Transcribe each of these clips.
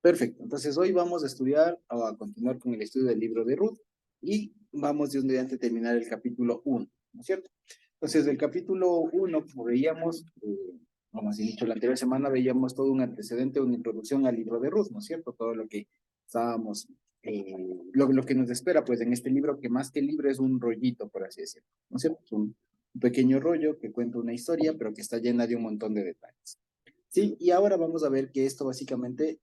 Perfecto. Entonces, hoy vamos a estudiar o a continuar con el estudio del libro de Ruth y vamos Dios mediante terminar el capítulo 1, ¿no es cierto? Entonces, del capítulo 1, como veíamos, como así dicho, la anterior semana veíamos todo un antecedente, una introducción al libro de Ruth, ¿no es cierto? Todo lo que estábamos, lo que nos espera, pues, en este libro, que más que libro es un rollito, por así decirlo, ¿no es cierto? Es un pequeño rollo que cuenta una historia, pero que está llena de un montón de detalles. Sí, y ahora vamos a ver que esto básicamente,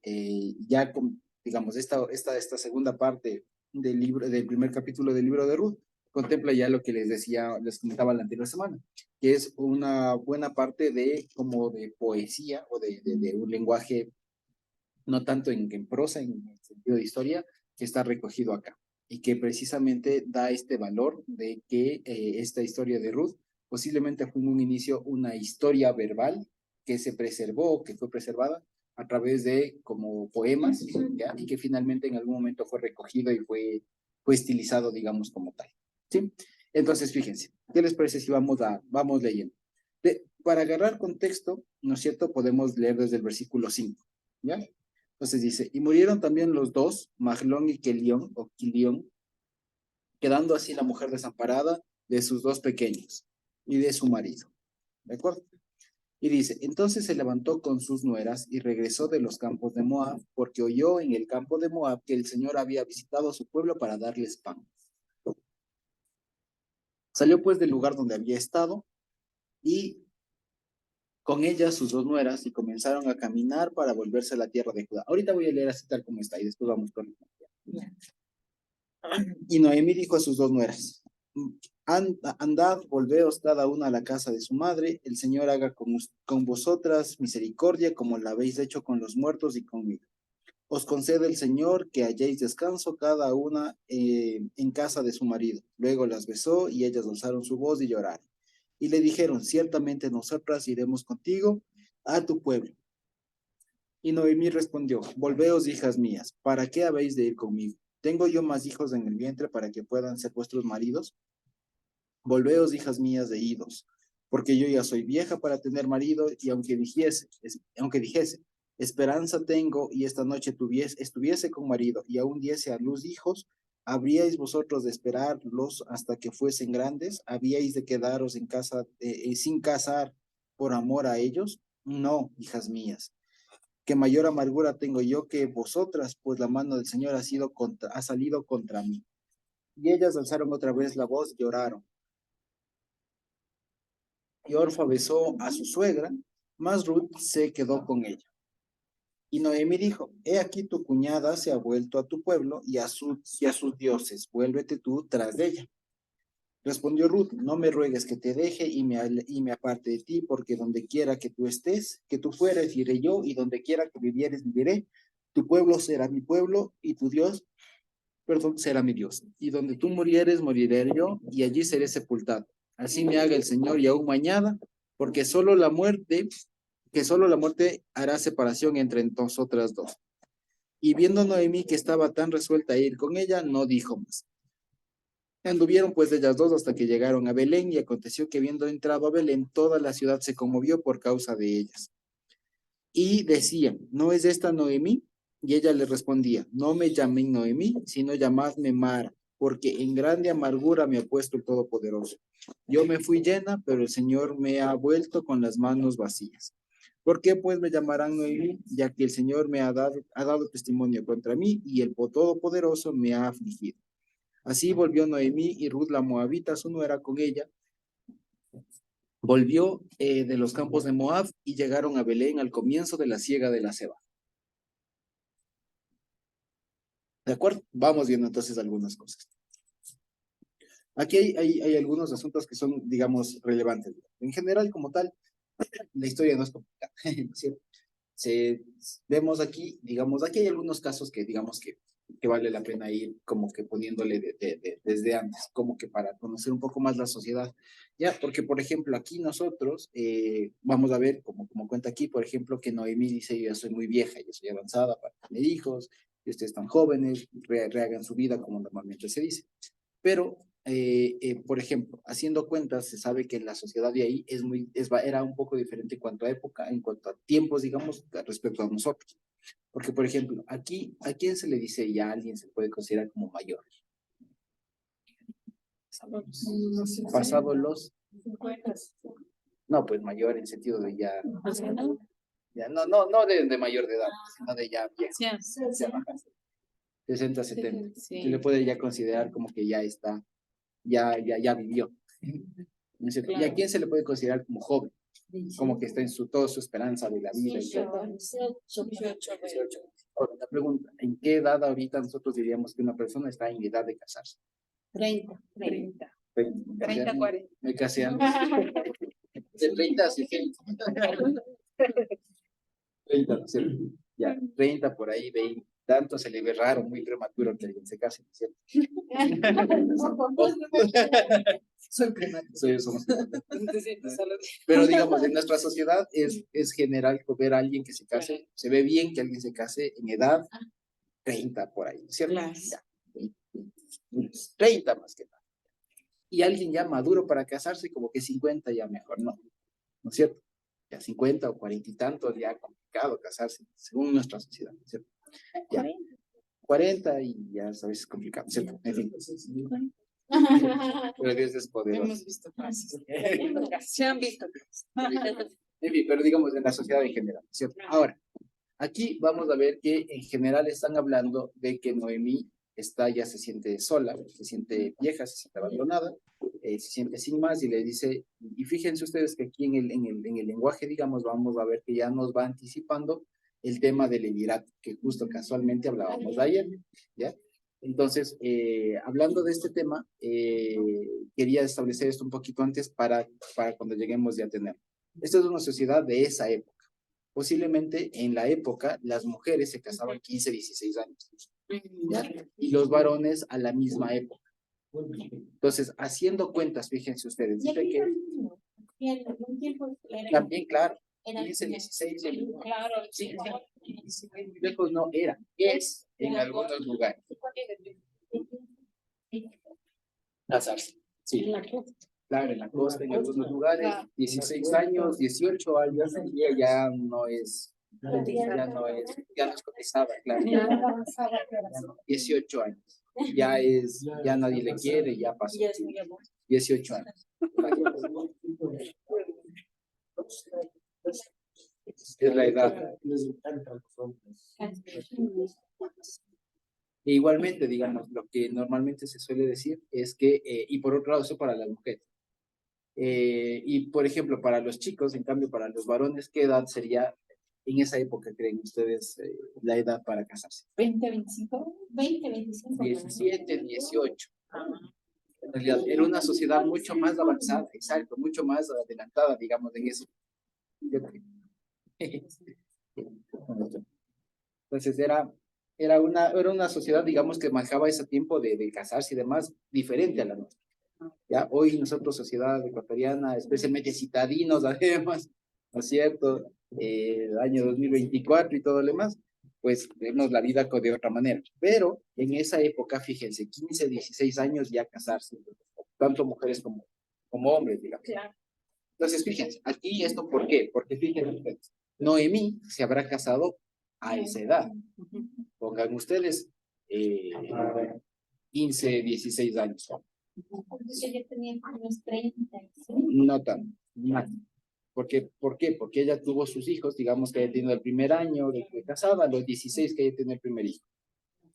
ya con, digamos, esta segunda parte del libro, del primer capítulo del libro de Ruth, contempla ya lo que les decía, les comentaba la anterior semana, que es una buena parte de como de poesía o de un lenguaje, no tanto en prosa, en el sentido de historia, que está recogido acá y que precisamente da este valor de que esta historia de Ruth posiblemente fue en un inicio una historia verbal que se preservó, que fue preservada a través de como poemas, ¿ya? Y que finalmente en algún momento fue recogido y fue estilizado, digamos, como tal. ¿Sí? Entonces, fíjense, ¿qué les parece si vamos leyendo? Para agarrar contexto, ¿no es cierto? Podemos leer desde el versículo 5, ¿ya? Entonces dice, y murieron también los dos, Mahlón y Kelión, o Kilión, quedando así la mujer desamparada de sus dos pequeños y de su marido. ¿De acuerdo? Y dice, entonces se levantó con sus nueras y regresó de los campos de Moab, porque oyó en el campo de Moab que el Señor había visitado a su pueblo para darles pan. Salió pues del lugar donde había estado y con ellas sus dos nueras y comenzaron a caminar para volverse a la tierra de Judá. Ahorita voy a leer así tal como está y después vamos con... Y Noemí dijo a sus dos nueras, andad, volveos cada una a la casa de su madre, el Señor haga con vosotras misericordia como la habéis hecho con los muertos y conmigo. Os concede el Señor que halléis descanso cada una en casa de su marido. Luego las besó y ellas alzaron su voz y lloraron. Y le dijeron, ciertamente nosotras iremos contigo a tu pueblo. Y Noemí respondió, volveos, hijas mías, ¿para qué habéis de ir conmigo? ¿Tengo yo más hijos en el vientre para que puedan ser vuestros maridos? Volveos, hijas mías, de idos, porque yo ya soy vieja para tener marido, y aunque dijese, esperanza tengo, y esta noche estuviese con marido, y aún diese a luz hijos, ¿habríais vosotros de esperarlos hasta que fuesen grandes? ¿Habíais de quedaros en casa, sin casar por amor a ellos? No, hijas mías, que mayor amargura tengo yo que vosotras, pues la mano del Señor ha salido contra mí. Y ellas alzaron otra vez la voz y lloraron. Y Orfa besó a su suegra, mas Ruth se quedó con ella. Y Noemi dijo, he aquí tu cuñada se ha vuelto a tu pueblo y a sus dioses, vuélvete tú tras de ella. Respondió Ruth, no me ruegues que te deje y me aparte de ti, porque donde quiera que tú estés, que tú fueres, iré yo, y donde quiera que vivieres, viviré. Tu pueblo será mi pueblo, y tu Dios, perdón, será mi Dios. Y donde tú murieres, moriré yo, y allí seré sepultado. Así me haga el Señor y aún mañana, porque solo la muerte hará separación entre nosotras dos. Y viendo Noemí que estaba tan resuelta a ir con ella, no dijo más. Anduvieron pues ellas dos hasta que llegaron a Belén, y aconteció que habiendo entrado a Belén, toda la ciudad se conmovió por causa de ellas. Y decían, ¿no es esta Noemí? Y ella le respondía, no me llamen Noemí, sino llamadme Mara, porque en grande amargura me ha puesto el Todopoderoso. Yo me fui llena, pero el Señor me ha vuelto con las manos vacías. ¿Por qué pues me llamarán Noemí? Ya que el Señor ha dado testimonio contra mí, y el Todopoderoso me ha afligido. Así volvió Noemí, y Ruth la Moabita, su nuera, con ella, volvió de los campos de Moab, y llegaron a Belén al comienzo de la siega de la cebada. ¿De acuerdo? Vamos viendo entonces algunas cosas. Aquí hay algunos asuntos que son, digamos, relevantes. En general, como tal, la historia no es complicada, ¿no es cierto? Se, vemos aquí, digamos, aquí hay algunos casos que, digamos, que vale la pena ir como que poniéndole desde antes, como que para conocer un poco más la sociedad. Ya, porque, por ejemplo, aquí nosotros vamos a ver, como cuenta aquí, por ejemplo, que Noemí dice, yo ya soy muy vieja, yo soy avanzada para tener hijos, y ustedes están jóvenes, rehagan su vida como normalmente se dice. Pero, por ejemplo, haciendo cuentas, se sabe que la sociedad de ahí era un poco diferente en cuanto a época, en cuanto a tiempos, digamos, respecto a nosotros. Porque, por ejemplo, aquí, ¿a quién se le dice ya a alguien se puede considerar como mayor? Pasado los... No, pues mayor en sentido de ya... Ya no de mayor de edad, sino de ya viejo. Ya baja, 60, 70. Sí. Se le puede ya considerar como que ya está, ya vivió. ¿No es cierto? ¿Y a quién se le puede considerar como joven? Como que está en toda su esperanza de la vida. 18. Ahora, la pregunta, ¿en qué edad ahorita nosotros diríamos que una persona está en edad de casarse? 30. 40. Me casé antes. De 30 a 60. 30, ¿no es cierto? Ya, 30 por ahí, 20. Tanto se le ve raro, muy prematuro que alguien se case, ¿no es cierto? Soy prematuro. Somos prematuros. Pero digamos, en nuestra sociedad es general ver a alguien que se case, se ve bien que alguien se case en edad 30 por ahí, ¿cierto? Ya. 30 más que nada. Y alguien ya maduro para casarse, como que 50 ya mejor, ¿no? ¿No es cierto? Ya 50 o 40 y tantos, ya complicado casarse, según nuestra sociedad, ¿no es cierto? Ya 40 y ya sabes, es complicado, ¿cierto? En fin. Pero Dios es poderoso. Hemos visto casos. Se han visto casos. En fin, pero digamos en la sociedad en general, ¿cierto? Ahora, aquí vamos a ver que en general están hablando de que Noemí ya se siente sola, se siente vieja, se siente abandonada, se siente sin más y le dice, y fíjense ustedes que aquí en el lenguaje, digamos, vamos a ver que ya nos va anticipando el tema del emirato, que justo casualmente hablábamos ayer, ¿ya? Entonces, hablando de este tema, quería establecer esto un poquito antes para cuando lleguemos ya a tener. Esta es una sociedad de esa época. Posiblemente en la época las mujeres se casaban 15, 16 años, ¿ya? Y los varones a la misma época. Entonces, haciendo cuentas, fíjense ustedes, dice que también, claro, 15, 16, Claro, sí, muy lejos no era, es en algunos lugares. Casarse, sí. Claro, en la costa, en algunos lugares, 16 años, 18 años, ya no es, ya no es cotizada, claro. 18 años, ya nadie le quiere, ya pasó. 18 años. Es la edad. E igualmente, digamos, lo que normalmente se suele decir es que, y por otro lado, eso para las mujeres. Y por ejemplo, para los chicos, en cambio, para los varones, ¿qué edad sería en esa época, creen ustedes, la edad para casarse? 20, 25. 20, 25. 17, 18. En realidad, era una sociedad mucho más avanzada, exacto, mucho más adelantada, digamos, en eso. Entonces, era una sociedad, digamos, que manejaba ese tiempo de casarse y demás, diferente a la nuestra. Ya hoy nosotros, sociedad ecuatoriana, especialmente citadinos, además, ¿no es cierto? El año 2024 y todo lo demás, pues vemos la vida de otra manera. Pero en esa época, fíjense, 15, 16 años ya casarse, tanto mujeres como hombres, digamos. Claro. Entonces, fíjense, aquí esto, ¿por qué? Porque fíjense ustedes, Noemí se habrá casado a esa edad. Pongan ustedes 15, 16 años. Ella tenía unos 30. No tanto, más. ¿Por qué? Porque ella tuvo sus hijos, digamos que haya tenido el primer año de casada, a los 16 que haya tenido el primer hijo.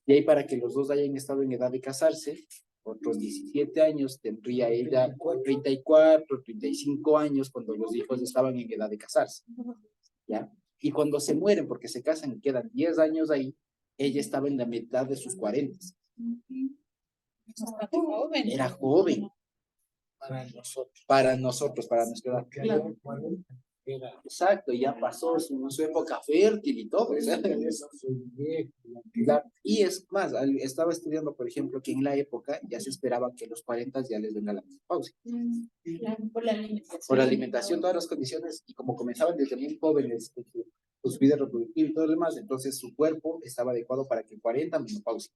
Y ahí para que los dos hayan estado en edad de casarse, otros 17 años, tendría ella 34, 35 años cuando los hijos estaban en edad de casarse. ¿Ya? Y cuando se mueren, porque se casan y quedan 10 años ahí, ella estaba en la mitad de sus 40. Era joven. Para nosotros, para nuestra edad. Claro. Exacto, ya pasó su época fértil y todo. Y es más, estaba estudiando, por ejemplo, que en la época ya se esperaba que los 40 ya les venga la menopausia. Por la alimentación. Por la alimentación, todas las condiciones, y como comenzaban desde muy jóvenes, su vida reproductiva y todo lo demás, entonces su cuerpo estaba adecuado para que 40 menopausia.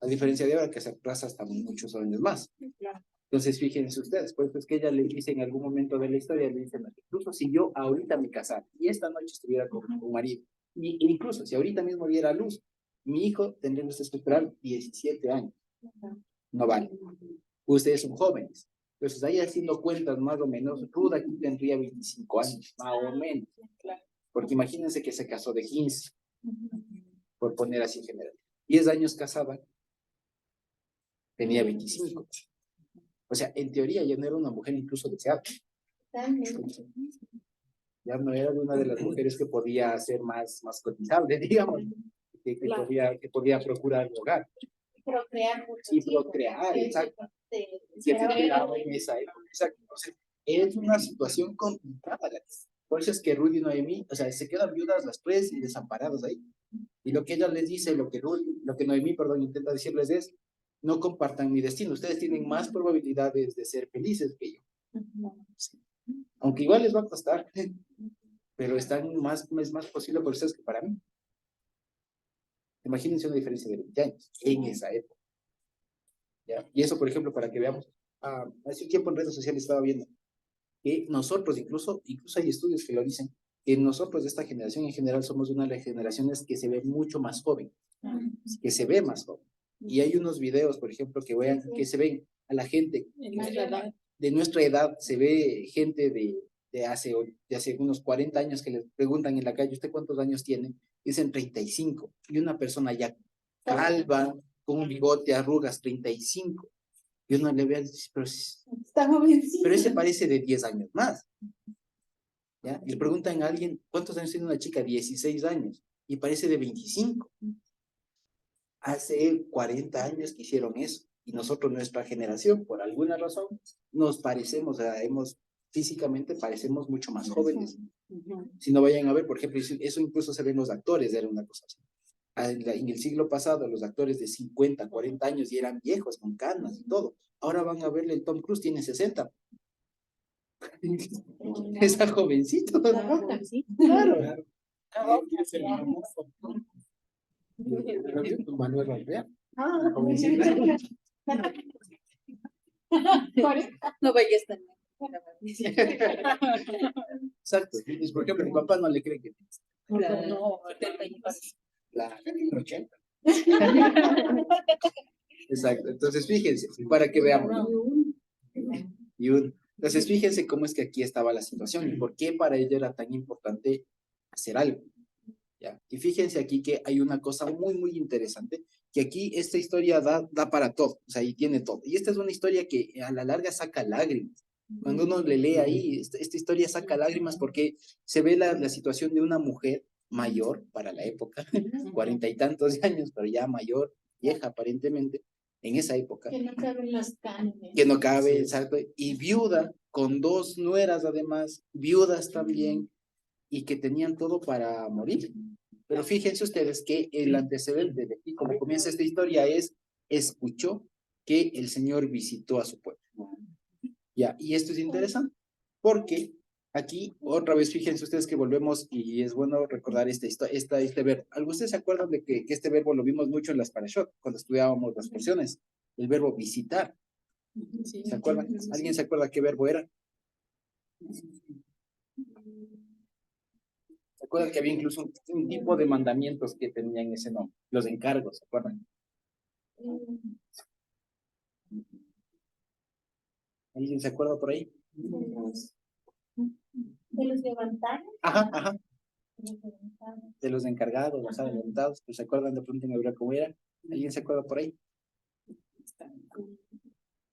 A diferencia de ahora que se atrasa hasta muchos años más. Entonces, fíjense ustedes, pues es que ella le dice en algún momento de la historia, le dice, incluso si yo ahorita me casara y esta noche estuviera con marido, Y incluso, si ahorita mismo diera a luz, mi hijo tendría que esperar 17 años. No vale. Ustedes son jóvenes. Entonces, ahí haciendo cuentas más o menos, Ruth aquí tendría 25 años, más o menos. Porque imagínense que se casó de 15, por poner así en general. 10 años casada, tenía 25. O sea, en teoría ya no era una mujer incluso deseable. Ya no era una de las mujeres que podía ser más cotizable, digamos, que podía procurar el hogar. Procrear mucho. Y procrear, exacto. Se procreaba en esa época. Exacto. Entonces, es una situación complicada. Por eso es que Ruth y Noemí, o sea, se quedan viudas las tres y desamparados ahí. Y lo que ella les dice, lo que Noemí, perdón, intenta decirles es, no compartan mi destino. Ustedes tienen más probabilidades de ser felices que yo. Sí. Aunque igual les va a costar, pero es más posible para ustedes que para mí. Imagínense una diferencia de 20 años en esa época. ¿Ya? Y eso, por ejemplo, para que veamos, hace un tiempo en redes sociales estaba viendo que nosotros, incluso hay estudios que lo dicen, que nosotros de esta generación en general somos una de las generaciones que se ve mucho más joven, que se ve más joven. Y hay unos videos, por ejemplo, que se ven a la gente de nuestra edad, se ve gente de hace unos 40 años que les preguntan en la calle, ¿usted cuántos años tiene? Dicen 35. Y una persona ya calva, con un bigote, arrugas, 35. Y uno le ve y dice, pero ese parece de 10 años más. ¿Ya? Y le preguntan a alguien, ¿cuántos años tiene una chica? 16 años. Y parece de 25. Hace 40 años que hicieron eso. Y nosotros, nuestra generación, por alguna razón, nos parecemos, o sea, físicamente parecemos mucho más jóvenes. Si no vayan a ver, por ejemplo, eso incluso se ve en los actores, era una cosa así. En el siglo pasado, los actores de 50, 40 años y eran viejos, con canas y todo. Ahora van a verle, el Tom Cruise tiene 60. Está jovencito. Claro. Manuel Ralph. Jovencito. No vayas tan Exacto. Por ejemplo, mi papá no le cree que no, la 80. Exacto. Entonces, fíjense, para que veamos. Entonces, fíjense cómo es que aquí estaba la situación y por qué para ella era tan importante hacer algo. ¿Ya? Y fíjense aquí que hay una cosa muy interesante, que aquí esta historia da para todo, o sea, y tiene todo. Y esta es una historia que a la larga saca lágrimas. Cuando uno le lee ahí, esta historia saca lágrimas porque se ve la situación de una mujer mayor para la época, 40 y tantos años, pero ya mayor, vieja aparentemente, en esa época. Que no caben los cánones. Que no cabe, exacto. Y viuda, con 2 nueras además, viudas también, y que tenían todo para morir. Pero fíjense ustedes que el antecedente de aquí, como comienza esta historia, escuchó que el Señor visitó a su pueblo. Ya, y esto es interesante, porque aquí, otra vez, fíjense ustedes que volvemos, y es bueno recordar este verbo. ¿Ustedes se acuerdan de que este verbo lo vimos mucho en las parashot, cuando estudiábamos las porciones? El verbo visitar. ¿Se acuerdan? ¿Alguien se acuerda qué verbo era? ¿Se acuerdan que había incluso un tipo de mandamientos que tenían ese nombre? Los encargos, ¿se acuerdan? ¿Alguien se acuerda por ahí? De los levantados. Ajá. De los encargados, los adelantados, ¿se acuerdan de pronto en hebreo cómo era? ¿Alguien se acuerda por ahí?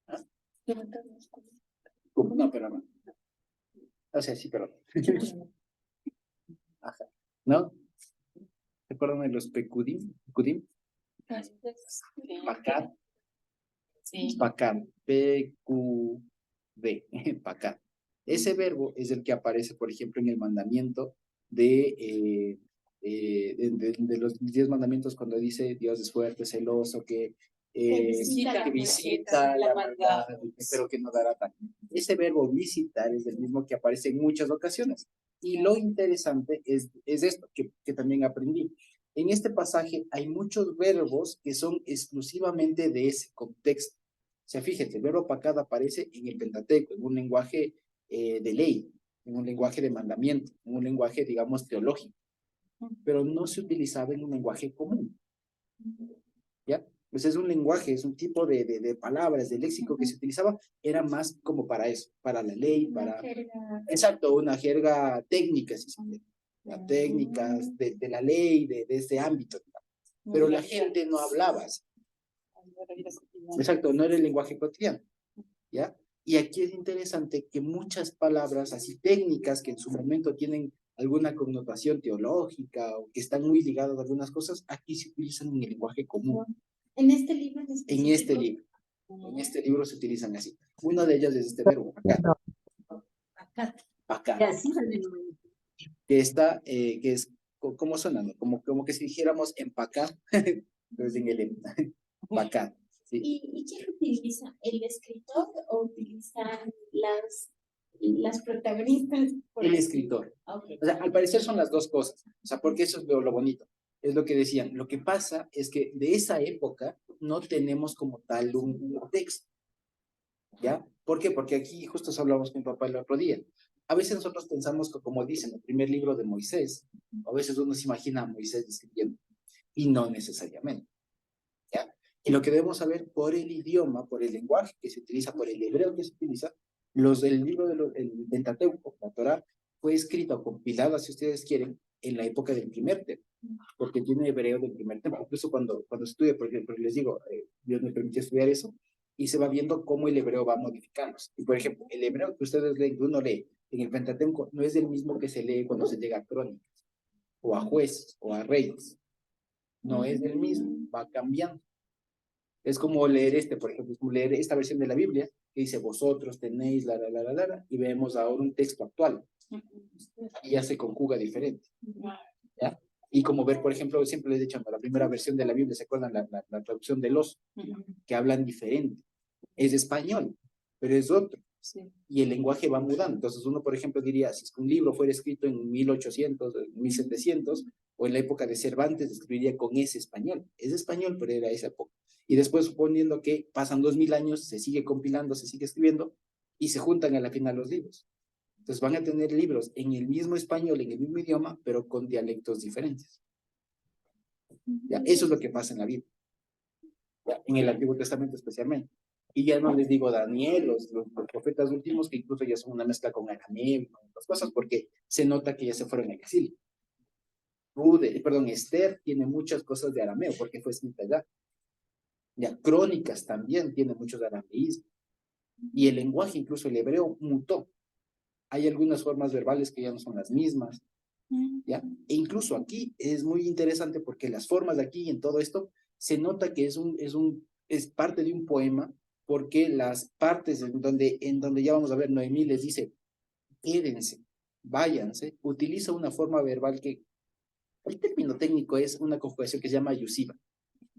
¿Ah? No, pero no. O sea, sí, pero ajá. ¿No? ¿Se acuerdan de los pecudim? Pacat. Sí. Pacat. P-Q-D. Pacat. Ese verbo es el que aparece, por ejemplo, en el mandamiento de los 10 mandamientos cuando dice Dios es fuerte, celoso, que visita la maldad, pero que no dará daño. Ese verbo visitar es el mismo que aparece en muchas ocasiones. Y lo interesante es esto que también aprendí. En este pasaje hay muchos verbos que son exclusivamente de ese contexto. O sea, fíjate, el verbo pacad aparece en el Pentateuco, en un lenguaje de ley, en un lenguaje de mandamiento, en un lenguaje, digamos, teológico. pero no se utilizaba en un lenguaje común, ¿ya? Pues es un lenguaje, es un tipo de palabras, de léxico que se utilizaba, era más como para eso, para la ley, para... Exacto, una jerga técnica, si se quiere, técnicas de la ley, de ese ámbito, pero la gente no hablaba así. Exacto, no era el lenguaje cotidiano, ¿ya? Y aquí es interesante que muchas palabras así técnicas que en su momento tienen alguna connotación teológica o que están muy ligadas a algunas cosas, aquí se utilizan en el lenguaje común. ¿En este libro? En este libro. En este libro se utilizan así. Uno de ellos es este verbo, acá. Acá. Que está, que es, ¿cómo suena? ¿No? Como que si dijéramos empacar, entonces en el empacar. ¿Sí? ¿Y quién utiliza? ¿El escritor o utilizan las protagonistas? El escritor. Okay. O sea, al parecer son las dos cosas. O sea, porque eso es lo bonito. Es lo que decían. Lo que pasa es que de esa época no tenemos como tal un texto. ¿Ya? ¿Por qué? Porque aquí justo hablamos con mi papá el otro día. A veces nosotros pensamos que, como dicen, el primer libro de Moisés, a veces uno se imagina a Moisés escribiendo, y no necesariamente. ¿Ya? Y lo que debemos saber por el idioma, por el lenguaje que se utiliza, por el hebreo que se utiliza, el libro del Pentateuco, la Torá, fue escrito o compilado, si ustedes quieren, en la época del primer templo, porque tiene hebreo del primer templo. Incluso cuando estudia, porque les digo, Dios me permitió estudiar eso, y se va viendo cómo el hebreo va modificándose. Y por ejemplo, el hebreo que ustedes leen, que uno lee en el Pentateuco, no es el mismo que se lee cuando se llega a Crónicas, o a Jueces, o a Reyes. No es el mismo, va cambiando. Es como leer por ejemplo, es como leer esta versión de la Biblia, que dice, vosotros tenéis y vemos ahora un texto actual, y ya se conjuga diferente, ¿ya? Y como ver, por ejemplo, siempre les he dicho, la primera versión de la Biblia, ¿se acuerdan? La traducción de los, que hablan diferente. Es español, pero es otro. Sí. Y el lenguaje va mudando. Entonces uno, por ejemplo, diría, si un libro fuera escrito en 1800, 1700, o en la época de Cervantes, escribiría con ese español. Es español, pero era esa época. Y después, suponiendo que pasan 2000 años, se sigue compilando, se sigue escribiendo, y se juntan a la final los libros. Entonces van a tener libros en el mismo español, en el mismo idioma, pero con dialectos diferentes. ¿Ya? Eso es lo que pasa en la Biblia. ¿Ya? En el Antiguo Testamento especialmente. Y ya no les digo Daniel, los profetas últimos, que incluso ya son una mezcla con arameo y con otras cosas, porque se nota que ya se fueron al exilio. Esther tiene muchas cosas de arameo, porque fue escrita allá. Ya, Crónicas también tiene muchos de arameísmo. Y el lenguaje, incluso el hebreo, mutó. Hay algunas formas verbales que ya no son las mismas. ¿Ya? E incluso aquí es muy interesante porque las formas de aquí y en todo esto se nota que es parte de un poema, porque las partes en donde ya vamos a ver, Noemí les dice, quédense, váyanse, utiliza una forma verbal que el término técnico es una conjugación que se llama yusiva,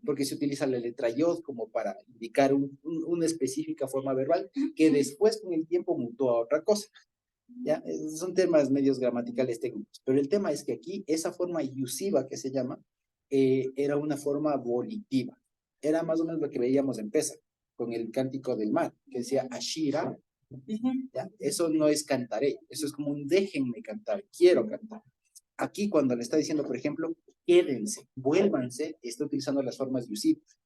porque se utiliza la letra yod como para indicar una específica forma verbal que después con el tiempo mutó a otra cosa. ¿Ya? Son temas medios gramaticales técnicos, pero el tema es que aquí esa forma yusiva que se llama era una forma volitiva. Era más o menos lo que veíamos en Pesach, con el cántico del mar, que decía Ashira. ¿Ya? Eso no es cantaré, eso es como un déjenme cantar, quiero cantar. Aquí cuando le está diciendo, por ejemplo, quédense, vuélvanse, está utilizando las formas yusivas.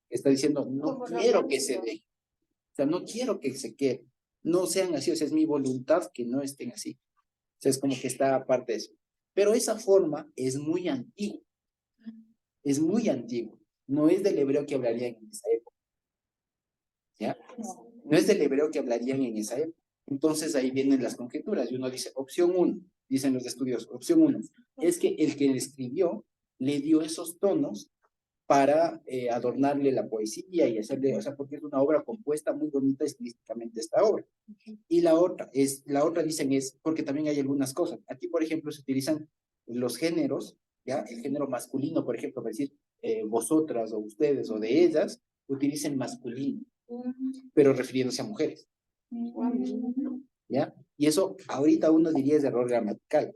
Está diciendo, no quiero que se dejen. O sea, no quiero que se queden. No sean así, o sea, es mi voluntad que no estén así. O sea, es como que está aparte de eso. Pero esa forma es muy antigua. Es muy antigua. No es del hebreo que hablarían en esa época. ¿Ya? No es del hebreo que hablarían en esa época. Entonces ahí vienen las conjeturas. Y uno dice, opción 1, dicen los estudiosos, opción 1, es que el que le escribió le dio esos tonos para adornarle la poesía y hacerle, o sea, porque es una obra compuesta muy bonita estilísticamente esta obra. Y la otra dicen es, porque también hay algunas cosas. Aquí, por ejemplo, se utilizan los géneros, ¿ya? El género masculino, por ejemplo, para decir vosotras o ustedes o de ellas, utilicen masculino, pero refiriéndose a mujeres. ¿Ya? Y eso ahorita uno diría es error gramatical,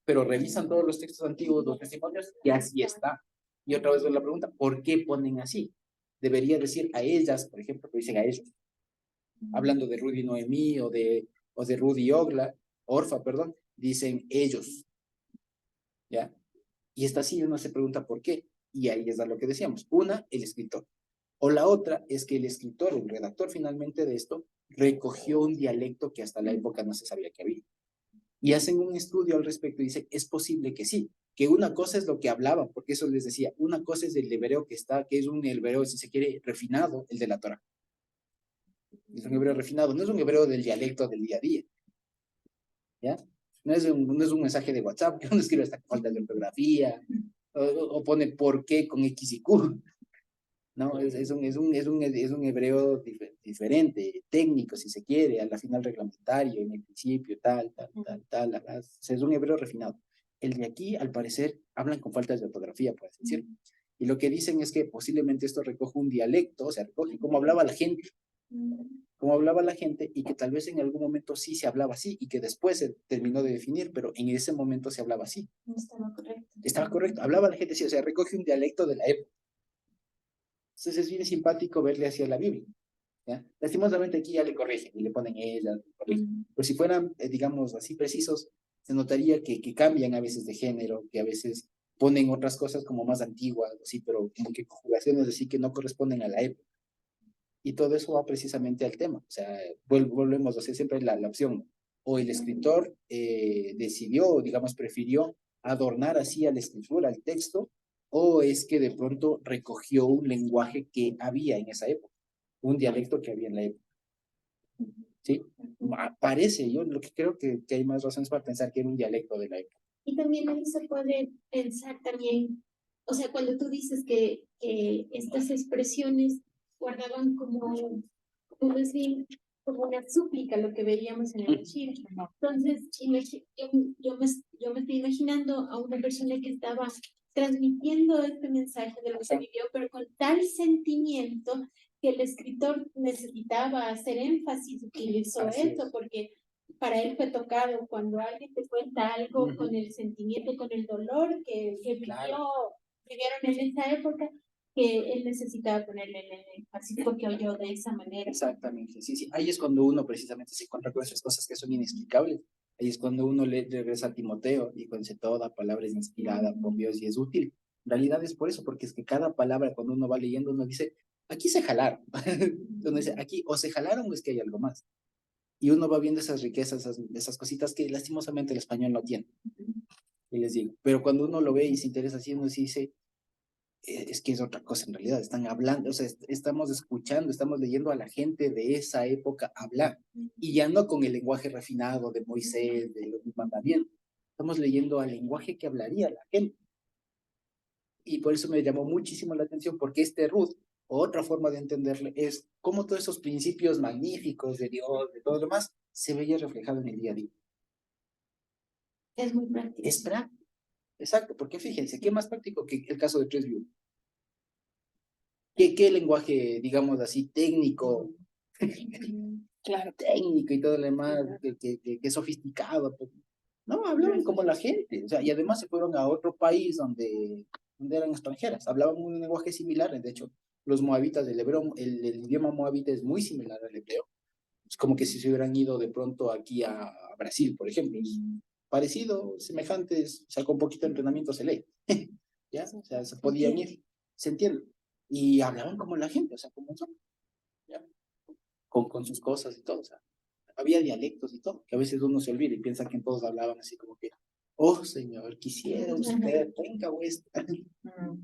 pero revisan todos los textos antiguos, los testimonios, y así está. Y otra vez la pregunta, ¿por qué ponen así? Debería decir a ellas, por ejemplo, pero dicen a ellos. Hablando de Rudy y Noemí o de Rudy y Orfa, perdón, dicen ellos. ¿Ya? Y esta sí uno se pregunta por qué. Y ahí es a lo que decíamos. Una, el escritor. O la otra es que el escritor, el redactor finalmente de esto, recogió un dialecto que hasta la época no se sabía que había. Y hacen un estudio al respecto y dicen, es posible que sí, que una cosa es lo que hablaban, porque eso les decía, una cosa es el hebreo que es un hebreo, si se quiere, refinado, el de la Torah. Es un hebreo refinado, no es un hebreo del dialecto del día a día, ¿ya? No es un mensaje de WhatsApp que uno escribe hasta falta de ortografía, o pone por qué con X y Q. No, es un hebreo diferente, técnico, si se quiere, a la final reglamentario, en el principio, tal. O sea, es un hebreo refinado. El de aquí, al parecer, hablan con faltas de ortografía, puedes decir. Y lo que dicen es que posiblemente esto recoge un dialecto, o sea, recoge cómo hablaba la gente, y que tal vez en algún momento sí se hablaba así, y que después se terminó de definir, pero en ese momento se hablaba así. No estaba correcto. Estaba correcto, hablaba la gente sí, o sea, recoge un dialecto de la época. Entonces es bien simpático verle hacia la Biblia, ¿ya? Lastimosamente aquí ya le corrigen y le ponen ella, le corrigen. Pero si fueran, digamos, así precisos, se notaría que cambian a veces de género, que a veces ponen otras cosas como más antiguas, así, pero como que conjugaciones así que no corresponden a la época. Y todo eso va precisamente al tema. O sea, volvemos a hacer siempre la opción. O el escritor decidió, digamos, prefirió adornar así a la escritura, al texto, o es que de pronto recogió un lenguaje que había en esa época, un dialecto que había en la época. ¿Sí? Parece, yo lo que creo que hay más razones para pensar que era un dialecto de la época. Y también ahí se puede pensar también, o sea, cuando tú dices que estas expresiones guardaban como más bien como una súplica, lo que veíamos en el Bashir. Entonces, yo me estoy imaginando a una persona que estaba transmitiendo este mensaje de lo que se vivió, pero con tal sentimiento que el escritor necesitaba hacer énfasis, utilizó esto, porque para él fue tocado cuando alguien te cuenta algo con el sentimiento, con el dolor que vivieron en esa época, que él necesitaba ponerle el énfasis porque oyó de esa manera. Exactamente, sí, sí. Ahí es cuando uno precisamente se encuentra con esas cosas que son inexplicables. Ahí es cuando uno le regresa a Timoteo y dice, toda palabra es inspirada por Dios y es útil. En realidad es por eso, porque es que cada palabra cuando uno va leyendo, uno dice, aquí se jalaron. Uno dice, aquí o se jalaron o es que hay algo más. Y uno va viendo esas riquezas, esas cositas que lastimosamente el español no tiene. Y les digo, pero cuando uno lo ve y se interesa así, uno sí dice, es que es otra cosa en realidad, están hablando, o sea, estamos escuchando, estamos leyendo a la gente de esa época hablar, y ya no con el lenguaje refinado de Moisés, de los mandamientos, estamos leyendo al lenguaje que hablaría la gente. Y por eso me llamó muchísimo la atención, porque este Ruth, otra forma de entenderle, es cómo todos esos principios magníficos de Dios, de todo lo demás, se veía reflejado en el día a día. Es muy práctico. Es práctico, exacto, porque fíjense, ¿qué más práctico que el caso de tres viudas? ¿Qué lenguaje, digamos así, técnico, claro, técnico y todo lo demás, que sofisticado? Pues, no, hablaban como la gente, o sea, y además se fueron a otro país donde eran extranjeras, hablaban un lenguaje similar, de hecho, los moabitas del hebreo, el idioma moabita es muy similar al hebreo, es como que si se hubieran ido de pronto aquí a Brasil, por ejemplo, es parecido, semejantes, o sea, con poquito entrenamiento se lee, ¿ya? O sea, se podían ir, se entiende. Y hablaban como la gente, o sea, como son, ¿ya? Con sus cosas y todo, o sea, había dialectos y todo, que a veces uno se olvida y piensa que todos hablaban así como que, oh señor, quisiera usted, venga vuestra.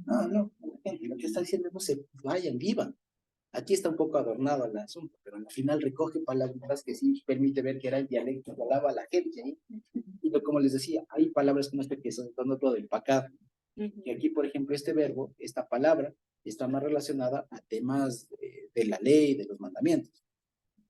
No, la gente lo que está diciendo es no se vayan, vivan. Aquí está un poco adornado el asunto, pero al final recoge palabras que sí permite ver que era el dialecto que hablaba la gente, ¿eh? Y como les decía, hay palabras como este que son todo empacado. Y aquí, por ejemplo, este verbo, esta palabra, está más relacionada a temas de la ley, de los mandamientos,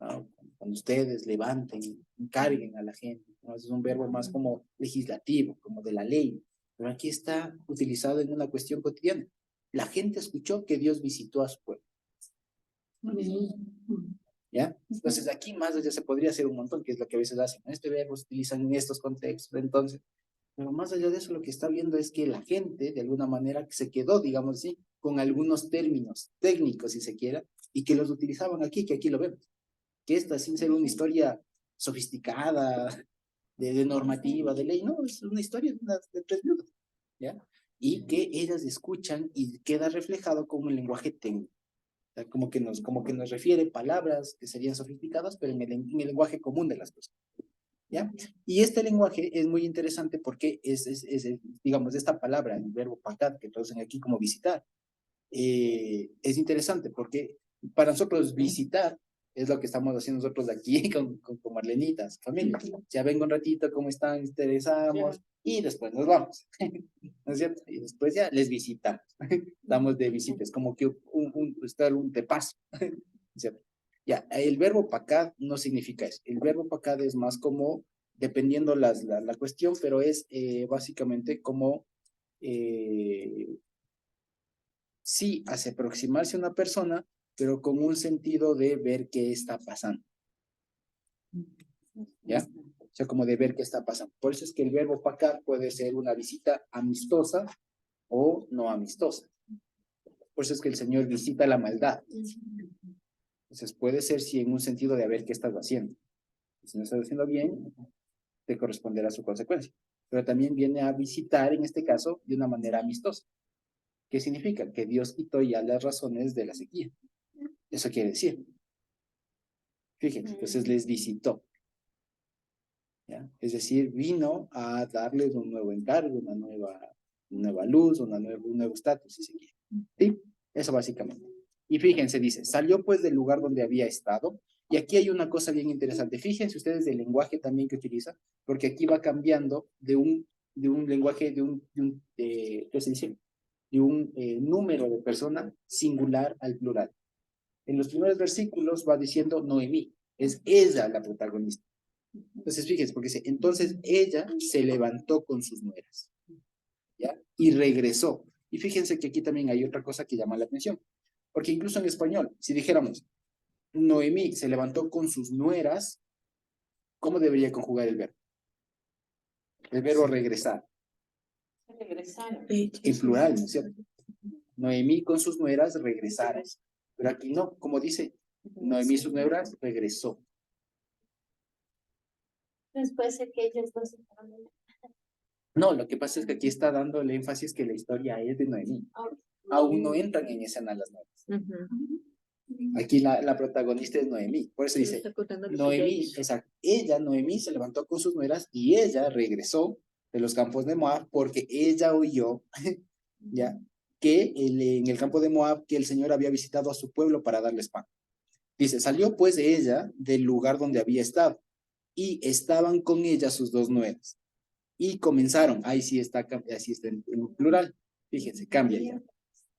¿no? Cuando ustedes levanten, encarguen a la gente, ¿no? Es un verbo más como legislativo, como de la ley, pero aquí está utilizado en una cuestión cotidiana. La gente escuchó que Dios visitó a su pueblo. ¿Ya? Entonces aquí más allá se podría hacer un montón, que es lo que a veces hacen. Este verbo se utilizan en estos contextos, entonces, pero más allá de eso lo que está viendo es que la gente de alguna manera se quedó, digamos así, con algunos términos técnicos, si se quiera, y que los utilizaban aquí, que aquí lo vemos. Que esta, sin ser una historia sofisticada, de normativa, de ley, no, es una historia de tres minutos, ¿ya? y que ellas escuchan y queda reflejado como un lenguaje técnico. O sea, como que nos refiere palabras que serían sofisticadas, pero en el lenguaje común de las personas. ¿Ya? Y este lenguaje es muy interesante porque digamos, esta palabra, el verbo pacat, que traducen aquí como visitar, es interesante porque para nosotros visitar es lo que estamos haciendo nosotros aquí con Marlenitas, familia. Ya vengo un ratito, ¿cómo están? Interesamos y después nos vamos. ¿No es cierto? Y después ya les visitamos. Damos de visita, es como que estar un de paso. ¿No es cierto? Ya, el verbo pacat no significa eso. El verbo pacat es más como, dependiendo la cuestión, pero es básicamente como sí hace aproximarse a una persona, pero con un sentido de ver qué está pasando. ¿Ya? O sea, como de ver qué está pasando. Por eso es que el verbo pacar puede ser una visita amistosa o no amistosa. Por eso es que el Señor visita la maldad. Entonces puede ser sí en un sentido de a ver qué estás haciendo. Si no estás haciendo bien, te corresponderá su consecuencia. Pero también viene a visitar, en este caso, de una manera amistosa. ¿Qué significa? Que Dios quitó ya las razones de la sequía. Eso quiere decir. Fíjense, entonces les visitó. ¿Ya? Es decir, vino a darles un nuevo encargo, una nueva luz, un nuevo estatus, si se quiere. ¿Sí? Eso básicamente. Y fíjense, dice, salió pues del lugar donde había estado. Y aquí hay una cosa bien interesante. Fíjense ustedes del lenguaje también que utiliza, porque aquí va cambiando de un lenguaje, ¿qué se dice? De un número de persona singular al plural. En los primeros versículos va diciendo Noemí, es ella la protagonista. Entonces, fíjense, porque dice, entonces ella se levantó con sus nueras, ¿ya? Y regresó. Y fíjense que aquí también hay otra cosa que llama la atención, porque incluso en español, si dijéramos, Noemí se levantó con sus nueras, ¿cómo debería conjugar el verbo? El verbo regresar. Regresar. En plural, ¿no es cierto? Noemí con sus nueras regresaron. Pero aquí no, como dice, Noemí sus nueras regresó. Entonces puede ser que ellos dos se fueron. No, lo que pasa es que aquí está dando el énfasis que la historia es de Noemí. Aún no entran en escena las nuevas. Aquí la protagonista es Noemí. Por eso dice, Noemí, exacto. Ella, Noemí, se levantó con sus nueras y ella regresó de los campos de Moab porque ella oyó, ya, que en el campo de Moab que el Señor había visitado a su pueblo para darles pan. Dice, salió pues ella del lugar donde había estado y estaban con ella sus dos nueras. Y comenzaron, ahí sí está en plural, fíjense, cambia ya.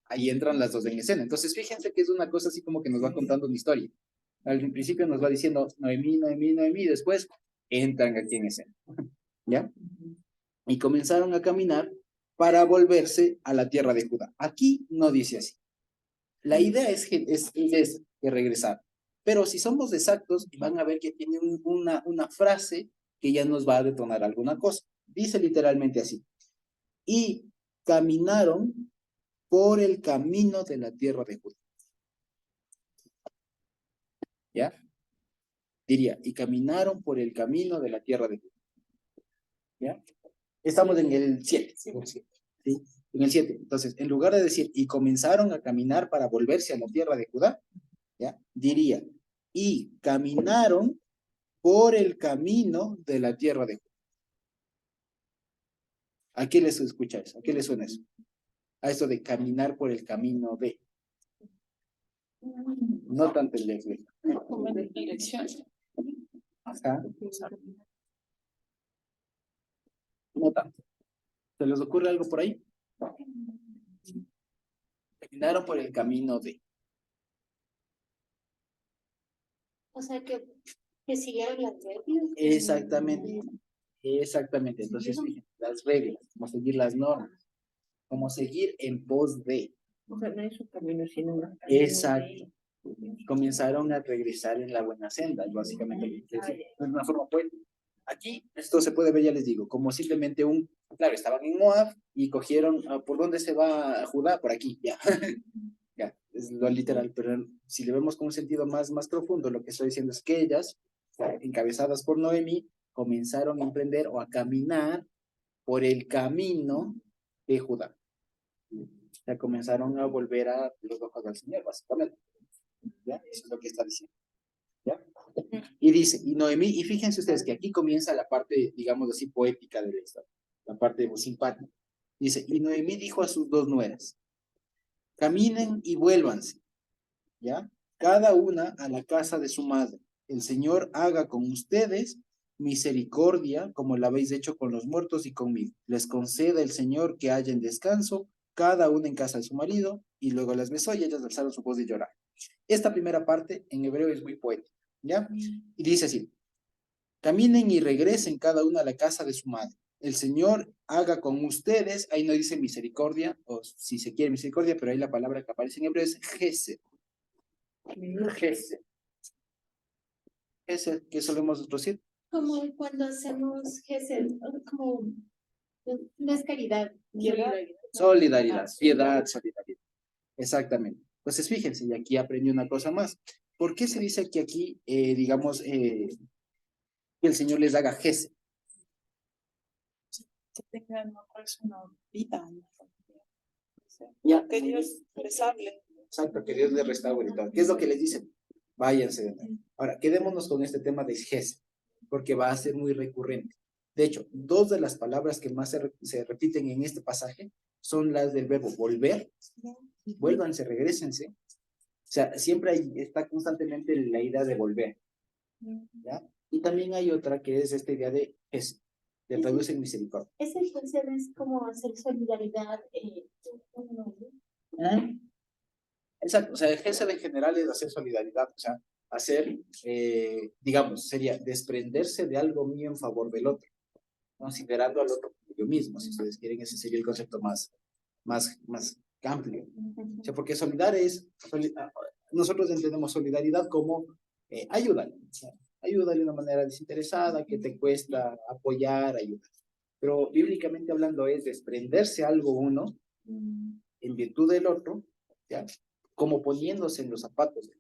Ahí entran las dos en escena. Entonces, fíjense que es una cosa así como que nos va contando una historia. Al principio nos va diciendo Noemí, Noemí, Noemí, después entran aquí en escena. ¿Ya? Y comenzaron a caminar para volverse a la tierra de Judá. Aquí no dice así. La idea es que regresar. Pero si somos exactos, van a ver que tiene una frase que ya nos va a detonar alguna cosa. Dice literalmente así. Y caminaron por el camino de la tierra de Judá. ¿Ya? Diría, y caminaron por el camino de la tierra de Judá. ¿Ya? Estamos en el 7. ¿Sí? En el 7. Entonces, en lugar de decir, y comenzaron a caminar para volverse a la tierra de Judá, ¿ya? Diría, y caminaron por el camino de la tierra de Judá. ¿A qué les escucha eso? ¿A qué les suena eso? A eso de caminar por el camino de. No tanto el de. Como de dirección. Ajá. No tanto. ¿Se les ocurre algo por ahí? Caminaron por el camino de. O sea, que siguieron las reglas. Exactamente. Exactamente. Entonces, fíjense, las reglas, como seguir las normas, como seguir en pos de. O sea, no es un camino, sino una. Exacto. Comenzaron a regresar en la buena senda, básicamente. Es una forma poética. Aquí, esto se puede ver, ya les digo, como simplemente claro, estaban en Moab y cogieron, ¿por dónde se va Judá? Por aquí, ya. Ya, es lo literal, pero si le vemos con un sentido más profundo, lo que estoy diciendo es que ellas, encabezadas por Noemí, comenzaron a emprender o a caminar por el camino de Judá. Ya comenzaron a volver a los ojos del Señor, básicamente. ¿Ya? Eso es lo que está diciendo. ¿Ya? Y dice, y Noemí, y fíjense ustedes que aquí comienza la parte, digamos así, poética de la historia, la parte simpática. Dice, y Noemí dijo a sus dos nueras, caminen y vuélvanse, ¿ya? Cada una a la casa de su madre. El Señor haga con ustedes misericordia, como la habéis hecho con los muertos y conmigo. Les conceda el Señor que hallen descanso, cada una en casa de su marido, y luego las besó y ellas alzaron su voz y lloraron. Esta primera parte en hebreo es muy poética, ¿ya? Y dice así, caminen y regresen cada una a la casa de su madre. El Señor haga con ustedes, ahí no dice misericordia, o si se quiere misericordia, pero ahí la palabra que aparece en hebreo es gesed. Gesed. Gesed, ¿qué solemos traducir? Como cuando hacemos gesed, como no es caridad. Solidaridad, piedad, solidaridad. Exactamente. Entonces, fíjense, y aquí aprendí una cosa más. ¿Por qué se dice que aquí, digamos, que el Señor les haga gesed? Que tengan una vida, ¿no? Ya. Que Dios les hable. Exacto, que Dios les restaure y todo. ¿Qué es lo que les dicen? Váyanse de nuevo. Ahora, quedémonos con este tema de gesed, porque va a ser muy recurrente. De hecho, dos de las palabras que más se repiten en este pasaje son las del verbo volver, vuélvanse, regrésense. O sea, siempre está constantemente la idea de volver, ¿ya? Y también hay otra que es esta idea de gesed, que traduce en misericordia. Ese gesed es como hacer solidaridad. Exacto, o sea, el gesed en general es hacer solidaridad, o sea, hacer, digamos, sería desprenderse de algo mío en favor del otro, considerando al otro como yo mismo, si ustedes quieren, ese sería el concepto más amplio. O sea, porque nosotros entendemos solidaridad como ayúdale, o sea, ayúdale de una manera desinteresada, que te cuesta apoyar, ayudar. Pero bíblicamente hablando es desprenderse algo uno en virtud del otro, ¿ya? Como poniéndose en los zapatos,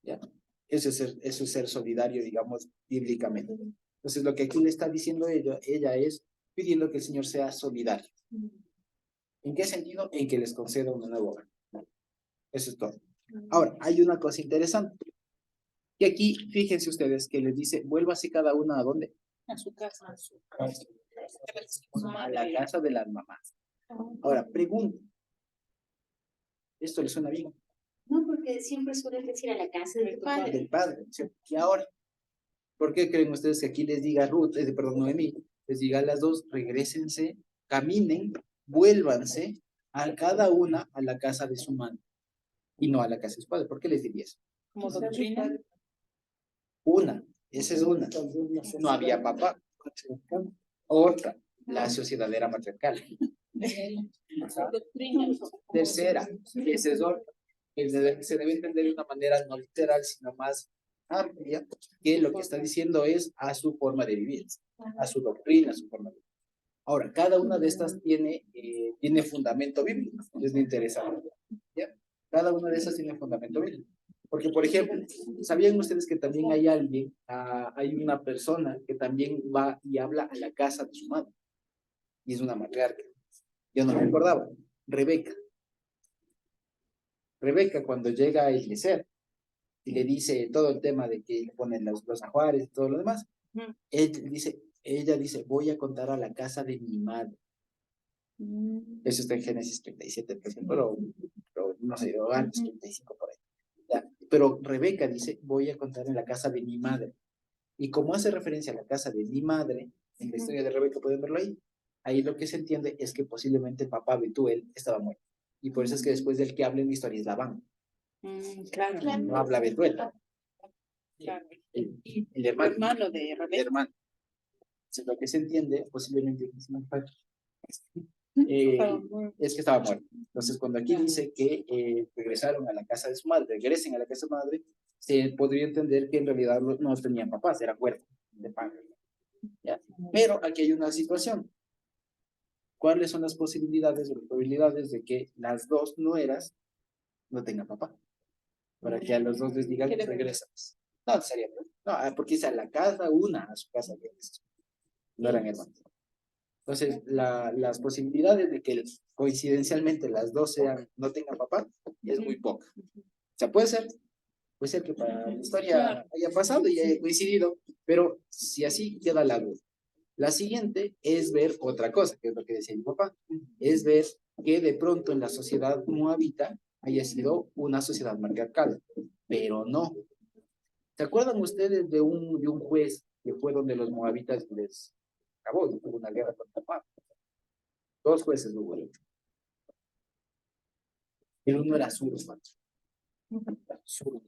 ¿ya? Eso es ser solidario, digamos, bíblicamente. Entonces, lo que aquí le está diciendo ella es pidiendo que el Señor sea solidario. ¿En qué sentido? En que les conceda un nuevo hogar. Eso es todo. Ahora, hay una cosa interesante. Y aquí, fíjense ustedes, que les dice, vuélvase cada una a dónde? A su casa. A la casa de las mamás. Ahora, pregunto. ¿Esto le suena bien? No, porque siempre suelen decir a la casa de tu padre. Del padre, ¿cierto? Y ahora, ¿por qué creen ustedes que aquí les diga Ruth, perdón, Noemí, les diga a las dos, regrésense, caminen, vuélvanse a cada una a la casa de su madre y no a la casa de su padre? ¿Por qué les diría eso? Como doctrina. Una, esa es una. No había papá. Otra, la sociedad era matriarcal. Doctrina. Tercera, esa es otra. Se debe entender de una manera no literal, sino más amplia, que lo que está diciendo es a su forma de vivir, a su doctrina, a su forma de vivir. Ahora, cada una de estas tiene fundamento bíblico, es muy interesante. ¿Ya? Cada una de esas tiene fundamento bíblico. Porque, por ejemplo, ¿sabían ustedes que también hay hay una persona que también va y habla a la casa de su madre? Y es una matriarca. Yo no me acordaba. Rebeca. Rebeca, cuando llega a Eliezer y le dice todo el tema de que le ponen los ajuares y todo lo demás, ella dice, voy a contar a la casa de mi madre. Eso está en Génesis 37, por ejemplo, pero no sé, o antes 35 por ahí. ¿Ya? Pero Rebeca dice, voy a contar en la casa de mi madre. Y como hace referencia a la casa de mi madre, en la historia de Rebeca pueden verlo ahí lo que se entiende es que posiblemente el papá Betuel estaba muerto. Y por eso es que después del que habla en la historia es Labán. Claro. No habla Betuel. Claro. El hermano de el Rebeca. hermano. Entonces, lo que se entiende, posiblemente, es que estaba muerto. Entonces, cuando aquí dice que regresaron a la casa de su madre, regresen a la casa de su madre, se podría entender que en realidad no tenían papás, eran huérfanos de padre. ¿Ya? Pero aquí hay una situación. ¿Cuáles son las posibilidades o las probabilidades de que las dos nueras no tengan papá? Para que a los dos les digan que regresan. No, necesariamente. No, porque es a la casa una, a su casa. No eran hermanos. Entonces, las posibilidades de que coincidencialmente las dos no tengan papá es muy poca. O sea, puede ser que para la historia haya pasado y haya coincidido, pero si así queda la duda. La siguiente es ver otra cosa, que es lo que decía mi papá, es ver que de pronto en la sociedad moabita haya sido una sociedad matriarcal, pero no. ¿Se acuerdan ustedes de un juez que fue donde los moabitas les acabó y tuvo una guerra contra Moab? Dos jueces hubo. El uno era Sur, Sur.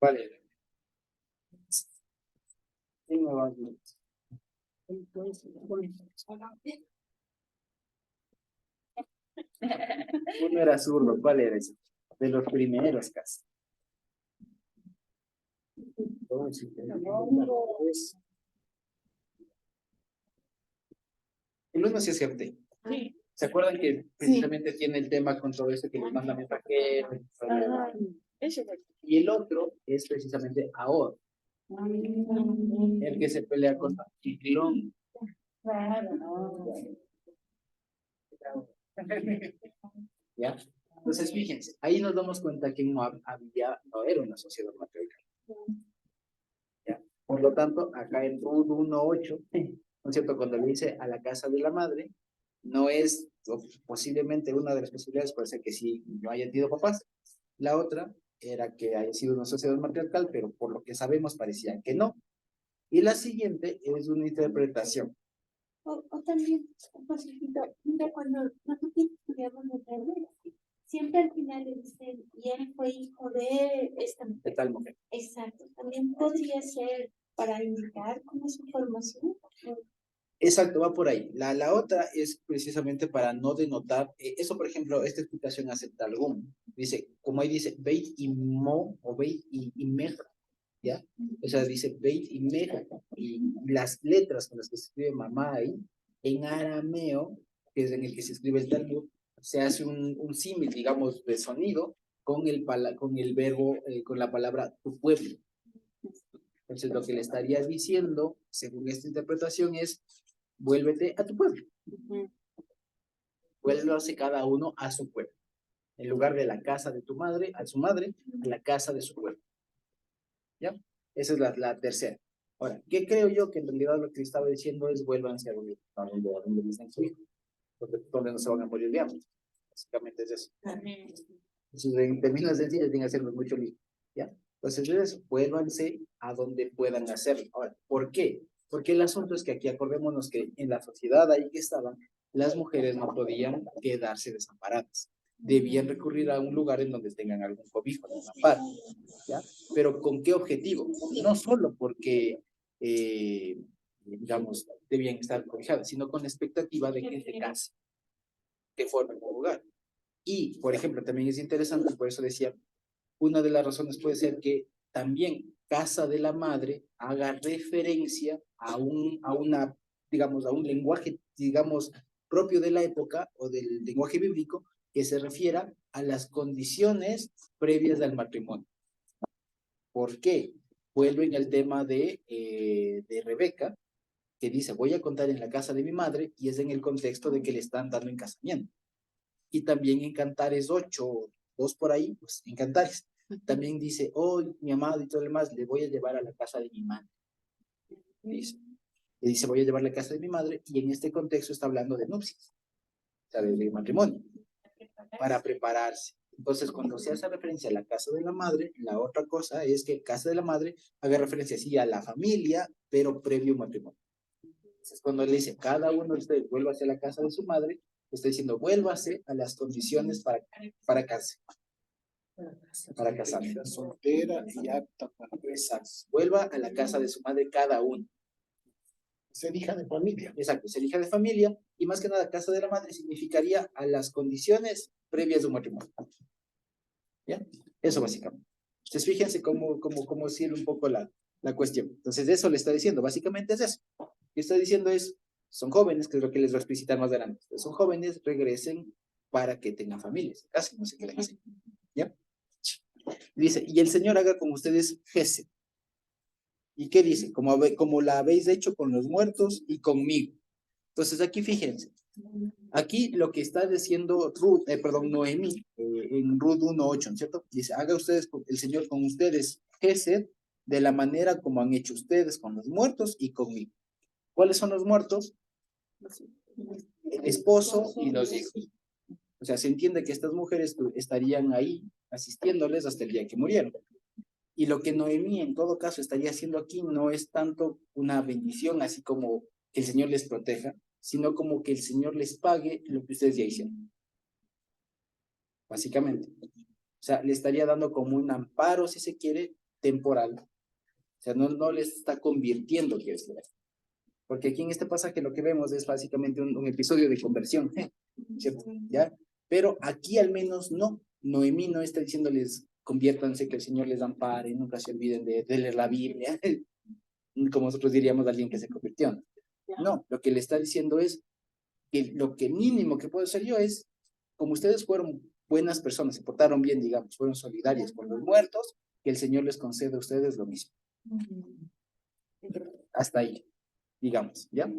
Vale. ¿Quién me va a decir? Uno era zurdo, ¿cuál era ese? De los primeros casi. El uno sí es Jefté. Sí. ¿Se acuerdan que precisamente tiene el tema con todo esto que les manda mensajeros? Y el otro es precisamente Ahor, el que se pelea con Ciclón. ¿Ya? Entonces, fíjense, ahí nos damos cuenta que no era una sociedad matriarcal. ¿Ya? Por lo tanto, acá en Rud 1.8, ¿no es cierto? Cuando le dice a la casa de la madre, no es, o posiblemente una de las posibilidades puede ser que sí no haya tenido papás. La otra era que haya sido una sociedad matriarcal, pero por lo que sabemos parecía que no. Y la siguiente es una interpretación. O también, un poquito, mira, cuando nosotros estudiamos la carrera, siempre al final le dicen, y él fue hijo de esta mujer. De tal mujer. Exacto, también podría ser para indicar cómo es su formación. Exacto, va por ahí. La otra es precisamente para no denotar, eso por ejemplo, esta explicación hace Talgum. Dice, como ahí dice, Beit y Mo, o Beit y Meja, ¿ya? O sea, dice Beit y Meja, y las letras con las que se escribe mamá ahí, en arameo, que es en el que se escribe el Talmud, se hace un símil, digamos, de sonido con con el verbo, con la palabra tu pueblo. Entonces, lo que le estarías diciendo, según esta interpretación, es vuélvete a tu pueblo. Vuélvase cada uno a su pueblo. En lugar de la casa de tu madre, a su madre, a la casa de su pueblo. ¿Ya? Esa es la tercera. Ahora, ¿qué creo yo? Que en realidad lo que estaba diciendo es vuélvanse a donde dicen su hijo, donde no se van a morir de hambre. Básicamente es eso. Entonces, en términos sencillos, tienen que hacerlo mucho lío. ¿Ya? Entonces, es eso, vuélvanse a donde puedan hacerlo. Ahora, ¿por qué? Porque el asunto es que aquí acordémonos que en la sociedad ahí que estaban, las mujeres no podían quedarse desamparadas. Debían recurrir a un lugar en donde tengan algún cobijo, algún amparo. ¿Ya? Pero ¿con qué objetivo? No solo porque, digamos, debían estar cobijadas, sino con la expectativa de que se casen, que formen un lugar. Y, por ejemplo, también es interesante, por eso decía, una de las razones puede ser que también casa de la madre haga referencia a una, digamos, a un lenguaje, digamos, propio de la época o del lenguaje bíblico que se refiera a las condiciones previas del matrimonio. ¿Por qué? Vuelven al tema de Rebeca, que dice, voy a contar en la casa de mi madre, y es en el contexto de que le están dando en casamiento. Y también en Cantares 8, 2 por ahí, pues en Cantares. También dice, oh, mi amado y todo lo demás, le voy a llevar a la casa de mi madre. Dice, le dice, voy a llevar a la casa de mi madre, y en este contexto está hablando de nupcias, o sea, de matrimonio, para prepararse. Entonces, cuando se hace referencia a la casa de la madre, la otra cosa es que casa de la madre haga referencia sí a la familia, pero previo matrimonio. Entonces, cuando le dice, cada uno de ustedes vuelva hacia la casa de su madre, está diciendo, vuélvase a las condiciones para casarse. Para casarse. Soltera y apta para Exacto. Vuelva a la casa de su madre cada uno. ser hija de familia. Exacto, ser hija de familia, y más que nada, casa de la madre significaría a las condiciones previas de un matrimonio. ¿Ya? Eso básicamente. Entonces, fíjense cómo sirve un poco la cuestión. Entonces, eso le está diciendo, básicamente es eso. Lo que está diciendo es, son jóvenes, que es lo que les voy a explicitar más adelante. Entonces, son jóvenes, regresen para que tengan familias. Casi no sé qué le dicen. ¿Ya? Dice, y el Señor haga con ustedes Gesed. ¿Y qué dice? Como la habéis hecho con los muertos y conmigo. Entonces aquí fíjense, aquí lo que está diciendo Noemí, en Ruth 1:8, ¿cierto? Dice, haga ustedes, el Señor con ustedes Gesed, de la manera como han hecho ustedes con los muertos y conmigo. ¿Cuáles son los muertos? El esposo y los hijos. O sea, se entiende que estas mujeres estarían ahí asistiéndoles hasta el día que murieron. Y lo que Noemí en todo caso estaría haciendo aquí no es tanto una bendición, así como que el Señor les proteja, sino como que el Señor les pague lo que ustedes ya hicieron. Básicamente. O sea, le estaría dando como un amparo, si se quiere, temporal. O sea, no les está convirtiendo, quiero decir. Porque aquí en este pasaje lo que vemos es básicamente un episodio de conversión, ¿cierto? ¿Ya? Pero aquí al menos no. Noemí no está diciéndoles conviértanse, que el Señor les ampare, nunca se olviden de leer la Biblia, como nosotros diríamos a alguien que se convirtió. No, lo que le está diciendo es que lo que mínimo que puedo hacer yo es, como ustedes fueron buenas personas, se portaron bien, digamos, fueron solidarias con los muertos, que el Señor les conceda a ustedes lo mismo. Hasta ahí, digamos, ¿ya?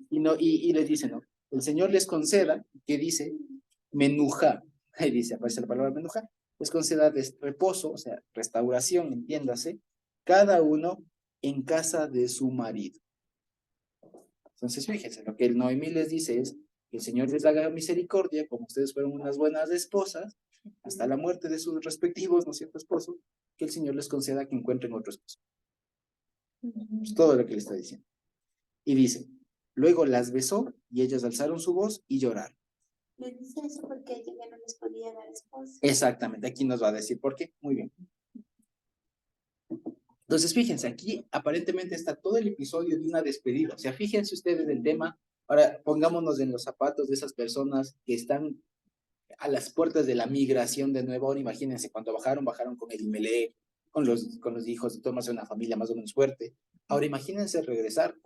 Y les dice, ¿no? El Señor les conceda, que dice, menuja, ahí dice, aparece la palabra menuja, les conceda reposo, o sea, restauración, entiéndase, cada uno en casa de su marido. Entonces, fíjense, lo que el Noemí les dice es que el Señor les haga misericordia, como ustedes fueron unas buenas esposas, hasta la muerte de sus respectivos, ¿no es cierto?, esposos, que el Señor les conceda que encuentren otro esposo. Es todo lo que le está diciendo. Y dice, luego las besó y ellas alzaron su voz y lloraron. Le dice eso porque ella ya no les podía dar esposa. Exactamente, aquí nos va a decir por qué. Muy bien. Entonces, fíjense, aquí aparentemente está todo el episodio de una despedida. O sea, fíjense ustedes el tema. Ahora, pongámonos en los zapatos de esas personas que están a las puertas de la migración de nuevo. Ahora, imagínense, cuando bajaron con Elimelech, con los hijos, y tomarse una familia más o menos fuerte. Ahora, imagínense regresar.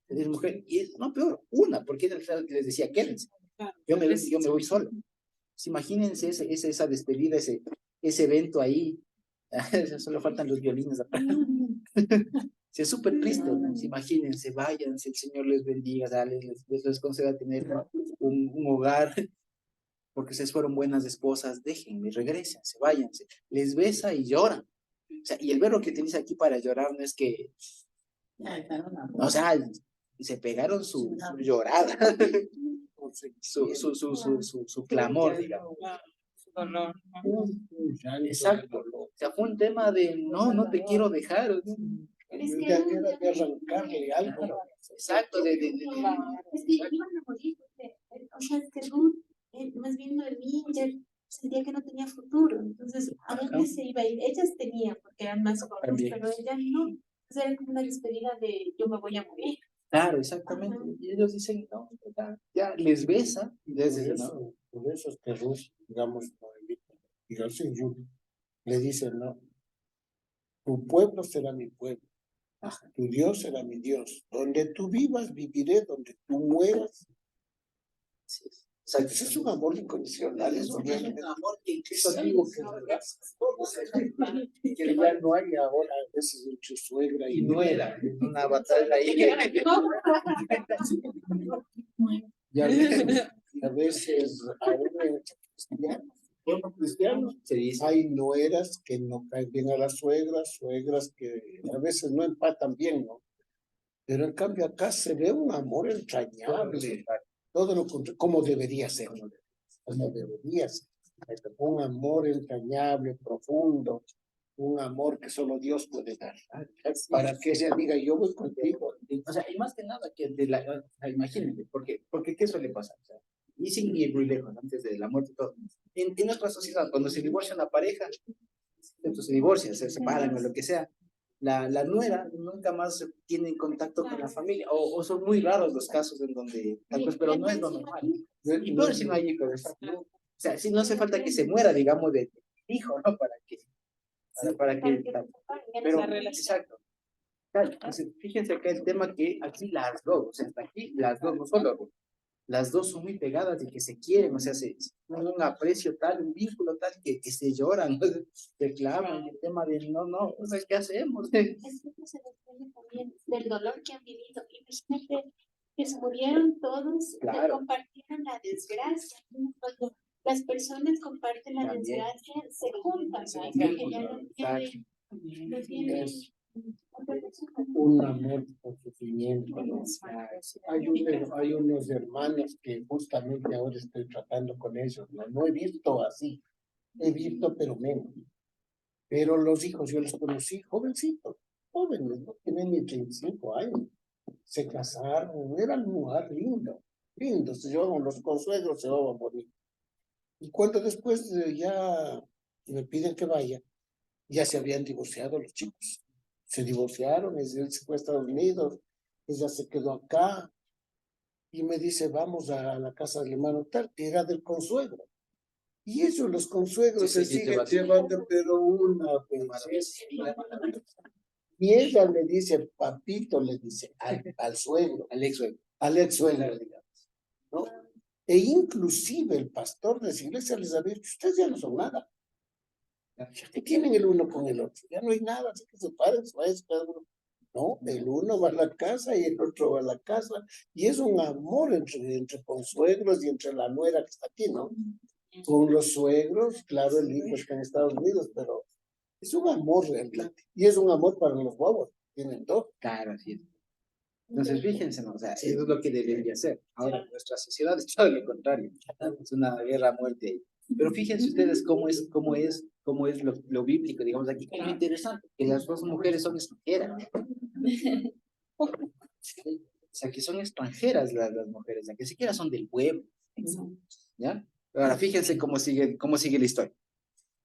Es mujer, y no peor, porque era el que les decía, quédense. Yo me voy solo. Pues imagínense esa despedida, ese evento ahí. Solo faltan los violines. Sí, es súper triste, ¿no? Imagínense, váyanse, el Señor les bendiga, les conceda tener un hogar, porque ustedes fueron buenas esposas, déjenme, regresense, váyanse. Les besa y lloran. O sea, y el verbo que utiliza aquí para llorar no es que, o sea, se pegaron su llorada, su clamor, digamos. Dolor. Exacto. O sea, fue un tema de no te quiero dejar. Es que Era de arrancarle algo. Exacto, es que iban a morir, o sea, es que Ruth, más bien Noemí, ya sentía que no tenía futuro. Entonces, ¿a dónde se iba a ir? Ellas tenían, porque eran más jóvenes, También. pero ella no. Entonces, era como una despedida de yo me voy a morir. Claro, exactamente. Y ellos dicen, no, ya les besa. Y les dice, no. Por eso es que Ruth, digamos, le dice, no, tu pueblo será mi pueblo, tu Dios será mi Dios. Donde tú vivas, viviré, donde tú mueras. Sí. O sea, ese es un amor incondicional. Es un amor que incluso digo que ya no hay ahora a veces mucho suegra y no era una batalla ahí. y a veces aún entre cristianos, pueblo cristiano, Se dice. hay nueras que no caen bien a las suegras que a veces no empatan bien, ¿no? Pero en cambio acá se ve un amor entrañable, todo lo contrario, como debería ser, como debería ser. Un amor entrañable, profundo, un amor que solo Dios puede dar. Para que ella diga, yo voy contigo. O sea, y más que nada que imagínense, porque ¿qué suele pasar? O sea, y sin ir muy lejos, antes de la muerte y todo. En nuestra sociedad, cuando se divorcia una pareja, entonces se divorcian, se separan o lo que sea, la nuera nunca más tiene contacto con la familia, o son muy raros los casos en donde, pero no es lo normal. Y peor si no hay hijos, ¿no? O sea, si no hace falta que se muera, digamos, de hijo, ¿no? Para que, pero, exacto. Claro, entonces, fíjense acá el tema que aquí las dos, o sea, hasta aquí las dos, no solo las dos son muy pegadas y que se quieren, o sea, tienen un aprecio tal, un vínculo tal, que se lloran, ¿no? Se clavan, el tema de no, o sea, ¿qué hacemos? Es que no se desprende también del dolor que han vivido. Imagínate que se murieron todos, que Claro. compartieron la desgracia. Cuando las personas comparten la También. desgracia, se juntan, Se ¿no? juntan, Porque ya no tienen, no tienen Es otra persona. un amor con sufrimiento, ¿no? Hay unos hermanos que justamente ahora estoy tratando con ellos, ¿no? No he visto así, he visto pero menos. Pero los hijos yo los conocí jovencitos, jóvenes, no tienen ni 35 años. Se casaron, eran muy lindos, se llevaban los consuegros, se llevaban bonito. Y cuando después ya me piden que vaya, ya se habían divorciado los chicos. Se divorciaron, él se fue a Estados Unidos, ella se quedó acá y me dice, vamos a la casa del hermano tal, que era del consuegro. Y ellos, los consuegros, Sí, se sí, siguen llevando, pero una belleza. Y ella le dice, papito, le dice al suegro, al ex suegro, digamos, ¿no? E inclusive el pastor de esa iglesia les había dicho, ustedes ya no son nada. Ya que tienen el uno con el otro, ya no hay nada, así que separen, se vayan cada uno. No, el uno va a la casa y el otro va a la casa, y es un amor entre consuegros y entre la nuera que está aquí, ¿no? Con los suegros, claro, el hijo está en Estados Unidos, pero es un amor realmente, y es un amor para los guaguas, tienen dos. Claro, así es. Entonces, fíjense, ¿no? O sea, eso es lo que debería ser. Ahora, nuestra sociedad es todo lo contrario. Es una guerra a muerte ahí. Pero fíjense ustedes cómo es lo bíblico, digamos aquí. Es muy interesante que las dos mujeres son extranjeras. O sea, que son extranjeras las mujeres, o sea, que siquiera son del pueblo. ¿Ya? Ahora, fíjense cómo sigue la historia.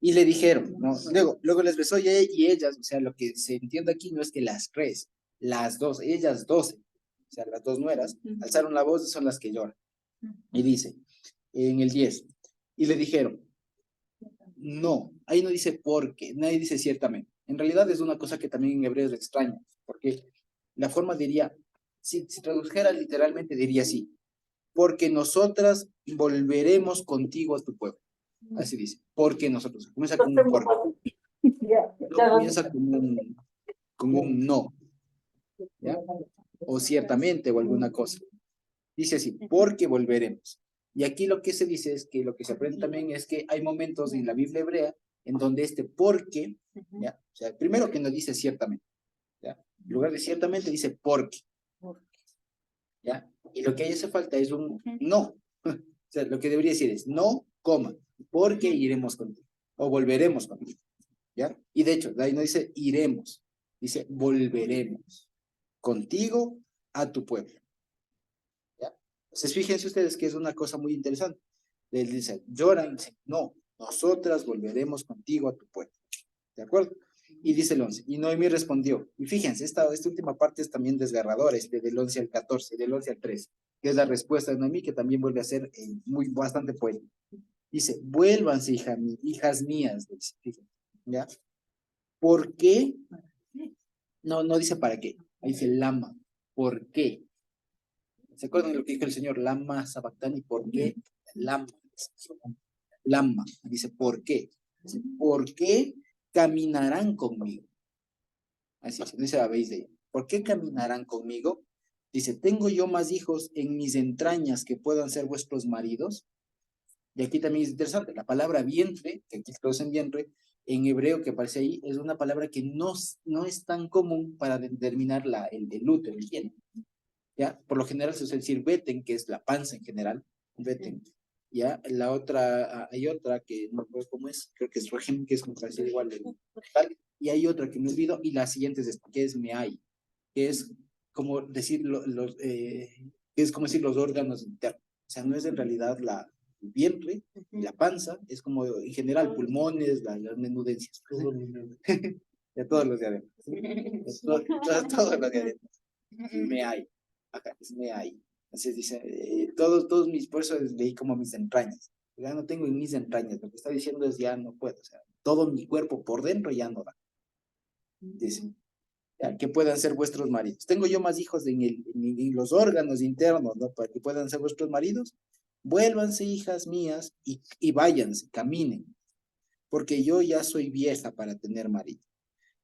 Y le dijeron, ¿no? Luego les besó y ellas, o sea, lo que se entiende aquí no es que las tres, las dos, ellas 12, o sea, las dos nueras, alzaron la voz y son las que lloran. Y dice, en el 10, y le dijeron, no, ahí no dice por qué, nadie dice ciertamente. En realidad es una cosa que también en hebreo es extraña, porque la forma diría, si tradujera literalmente diría así, porque nosotras volveremos contigo a tu pueblo. Así dice, porque nosotros. Comienza con un porque. No comienza con un no, ¿ya? O ciertamente o alguna cosa. Dice así, porque volveremos. Y aquí lo que se dice es que lo que se aprende también es que hay momentos en la Biblia hebrea en donde este porque, ¿ya? O sea, primero que no dice ciertamente, ¿ya? En lugar de ciertamente dice porque, ¿ya? Y lo que ahí hace falta es un no. O sea, lo que debería decir es no, coma, porque iremos contigo o volveremos contigo, ¿ya? Y de hecho, de ahí no dice iremos, dice volveremos contigo a tu pueblo, ¿ya? Entonces, fíjense ustedes que es una cosa muy interesante. Él dice, lloran, dice, no, nosotras volveremos contigo a tu pueblo, ¿de acuerdo? Y dice el 11, y Noemí respondió, y fíjense, esta última parte es también desgarradora, del 11 al 14, del 11 al 13, que es la respuesta de Noemí, que también vuelve a ser bastante poética. Dice, vuélvanse, hijas mías, dice, fíjense, ¿ya? ¿Por qué? No dice para qué, ahí dice lama, ¿por qué? ¿Se acuerdan de lo que dijo el Señor? Lama sabactani, ¿por qué? Lama, dice, ¿por qué? Dice, ¿por qué caminarán conmigo? Así es, dice la veis de ella. ¿Por qué caminarán conmigo? Dice, ¿tengo yo más hijos en mis entrañas que puedan ser vuestros maridos? Y aquí también es interesante, la palabra vientre, que aquí traducen vientre, en hebreo que aparece ahí, es una palabra que no es tan común para determinar el útero, el vientre. ¿Ya? Por lo general se suele decir beten, que es la panza en general, beten. ¿Ya? La otra, hay otra que no recuerdo cómo es, creo que es régimen, que es como decir igual tal, y hay otra que me olvido, y la siguiente es esta, que es meai, que es como decir que es como decir los órganos internos. O sea, no es en realidad el vientre, la panza, es como en general pulmones, las menudencias. De todos los de adentro. Todos los de adentro. Meai. Acá es meai. Así dice, todos mis, por eso leí como mis entrañas. Ya no tengo en mis entrañas. Lo que está diciendo es ya no puedo. O sea, todo mi cuerpo por dentro ya no da. Dice. ya, que puedan ser vuestros maridos. Tengo yo más hijos en los órganos internos, ¿no? Para que puedan ser vuestros maridos. Vuélvanse, hijas mías, y váyanse, caminen, porque yo ya soy vieja para tener marido.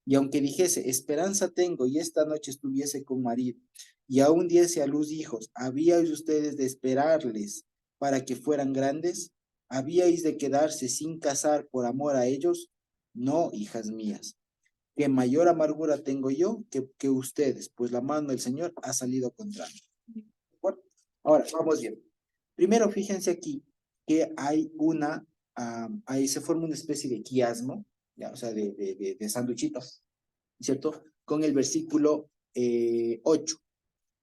Y aunque dijese, esperanza tengo, y esta noche estuviese con marido, y aún diese a luz hijos, ¿habíais ustedes de esperarles para que fueran grandes? ¿Habíais de quedarse sin casar por amor a ellos? No, hijas mías, que mayor amargura tengo yo que ustedes, pues la mano del Señor ha salido contra mí. Bueno, ahora, vamos bien. Primero, fíjense aquí que hay ahí se forma una especie de quiasmo, ya, o sea, de sanduchitos, ¿cierto? Con el versículo 8,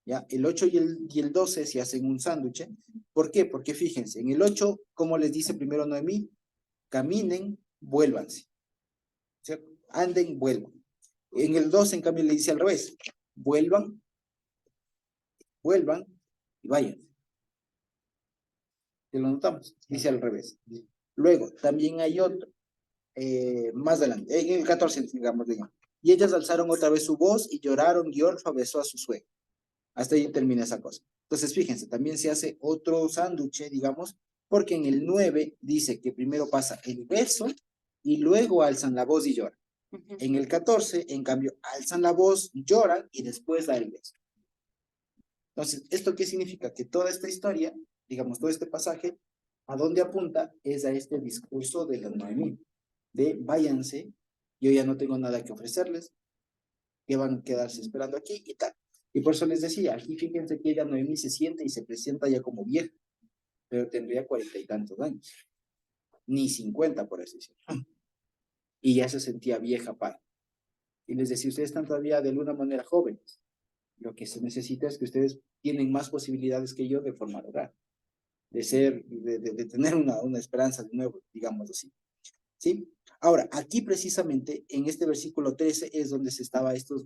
¿ya? El 8 y el 12 se hacen un sándwich. ¿Por qué? Porque fíjense, en el 8, ¿cómo les dice primero Noemí? Caminen, vuélvanse, ¿cierto? Anden, vuelvan. En el 12, en cambio, le dice al revés, vuelvan y vayan. ¿Que lo notamos? Dice al revés. Luego, también hay otro, más adelante, en el 14, digamos, y ellas alzaron otra vez su voz y lloraron, y Orfa besó a su suegra. Hasta ahí termina esa cosa. Entonces, fíjense, también se hace otro sándwich, digamos, porque en el 9 dice que primero pasa el beso y luego alzan la voz y lloran. En el 14, en cambio, alzan la voz, lloran y después da el beso. Entonces, ¿esto qué significa? Que toda esta historia, digamos, todo este pasaje, ¿a dónde apunta? Es a este discurso de la Noemí, de váyanse, yo ya no tengo nada que ofrecerles, que van a quedarse esperando aquí y tal. Y por eso les decía, aquí fíjense que ella Noemí se siente y se presenta ya como vieja, pero tendría 40 y tantos años, ni 50 por así decirlo. Y ya se sentía vieja para. Y les decía, ustedes están todavía de alguna manera jóvenes. Lo que se necesita es que ustedes tienen más posibilidades que yo de formar hogar, de tener una esperanza de nuevo, digamos así. ¿Sí? Ahora, aquí precisamente, en este versículo 13, es donde se estaba estos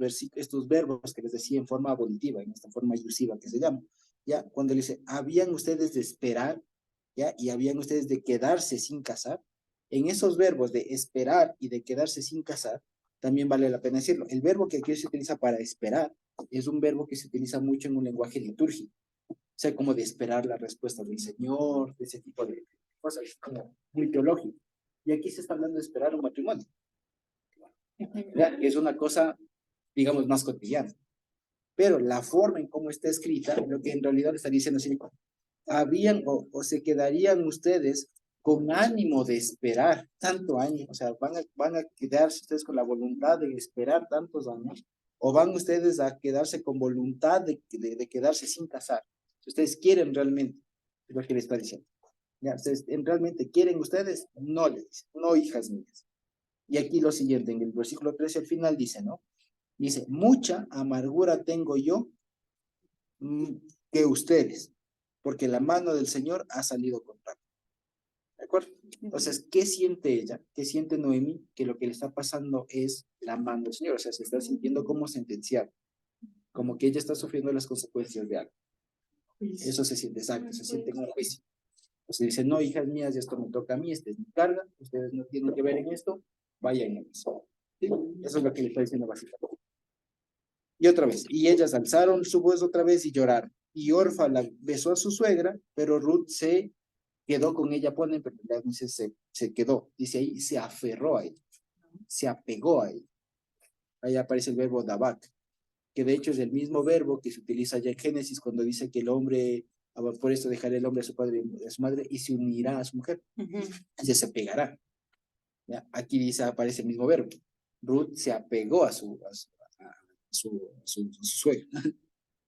verbos que les decía en forma abolitiva, en esta forma ilusiva que se llama, ¿ya? Cuando le dice, habían ustedes de esperar, ¿ya? Y habían ustedes de quedarse sin casar. En esos verbos de esperar y de quedarse sin casar, también vale la pena decirlo. El verbo que aquí se utiliza para esperar es un verbo que se utiliza mucho en un lenguaje litúrgico. O sea, como de esperar la respuesta del Señor, de ese tipo de cosas, como muy teológico. Y aquí se está hablando de esperar un matrimonio. ¿Ya? Que es una cosa, digamos, más cotidiana. Pero la forma en cómo está escrita, lo que en realidad está diciendo así, habían o se quedarían ustedes con ánimo de esperar tanto año, o sea, van a quedarse ustedes con la voluntad de esperar tantos años, o van ustedes a quedarse con voluntad de quedarse sin casar. Si ustedes quieren realmente, es lo que le está diciendo. Ya, ustedes realmente quieren ustedes, no les dice, no hijas mías. Y aquí lo siguiente, en el versículo 13 al final dice, ¿no? Dice, mucha amargura tengo yo que ustedes, porque la mano del Señor ha salido contra mí. ¿De acuerdo? Entonces, ¿qué siente ella? ¿Qué siente Noemí? Que lo que le está pasando es la mano del Señor, o sea, se está sintiendo como sentenciada, como que ella está sufriendo las consecuencias de algo. Eso se siente exacto, se siente en un juicio. O sea, dice, no, hijas mías, esto me toca a mí, esta es mi carga, ustedes no tienen que ver en esto, vayan en eso. ¿Sí? Eso es lo que le está diciendo básicamente. Y otra vez, y ellas alzaron su voz otra vez y lloraron. Y Orfa la besó a su suegra, pero Ruth se quedó con ella, pone, pero dice, se quedó, dice ahí, se aferró a ella, se apegó a ella. Ahí aparece el verbo dabak, que de hecho es el mismo verbo que se utiliza ya en Génesis cuando dice que el hombre, por esto dejará el hombre a su padre y a su madre y se unirá a su mujer, se pegará. ¿Ya? Aquí dice, aparece el mismo verbo. Ruth se apegó a su suegra,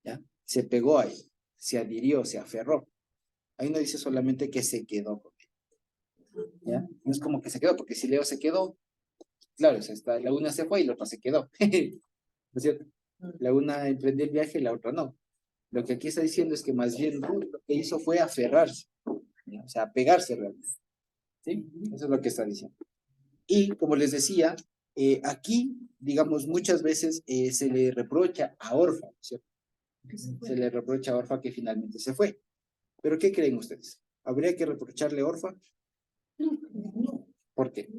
¿ya? Se pegó a él, se adhirió, se aferró. Ahí no dice solamente que se quedó con él, ¿ya? No es como que se quedó, porque si Leo se quedó, claro, o sea, la una se fue y la otra se quedó, ¿no es cierto? La una emprendió el viaje y la otra no. Lo que aquí está diciendo es que más bien Ruth lo que hizo fue aferrarse, ¿ya? O sea, apegarse realmente, ¿sí? Eso es lo que está diciendo. Y como les decía, aquí, digamos, muchas veces se le reprocha a Orfa, ¿cierto? Se le reprocha a Orfa que finalmente se fue. ¿Pero qué creen ustedes? ¿Habría que reprocharle a Orfa? ¿Por qué?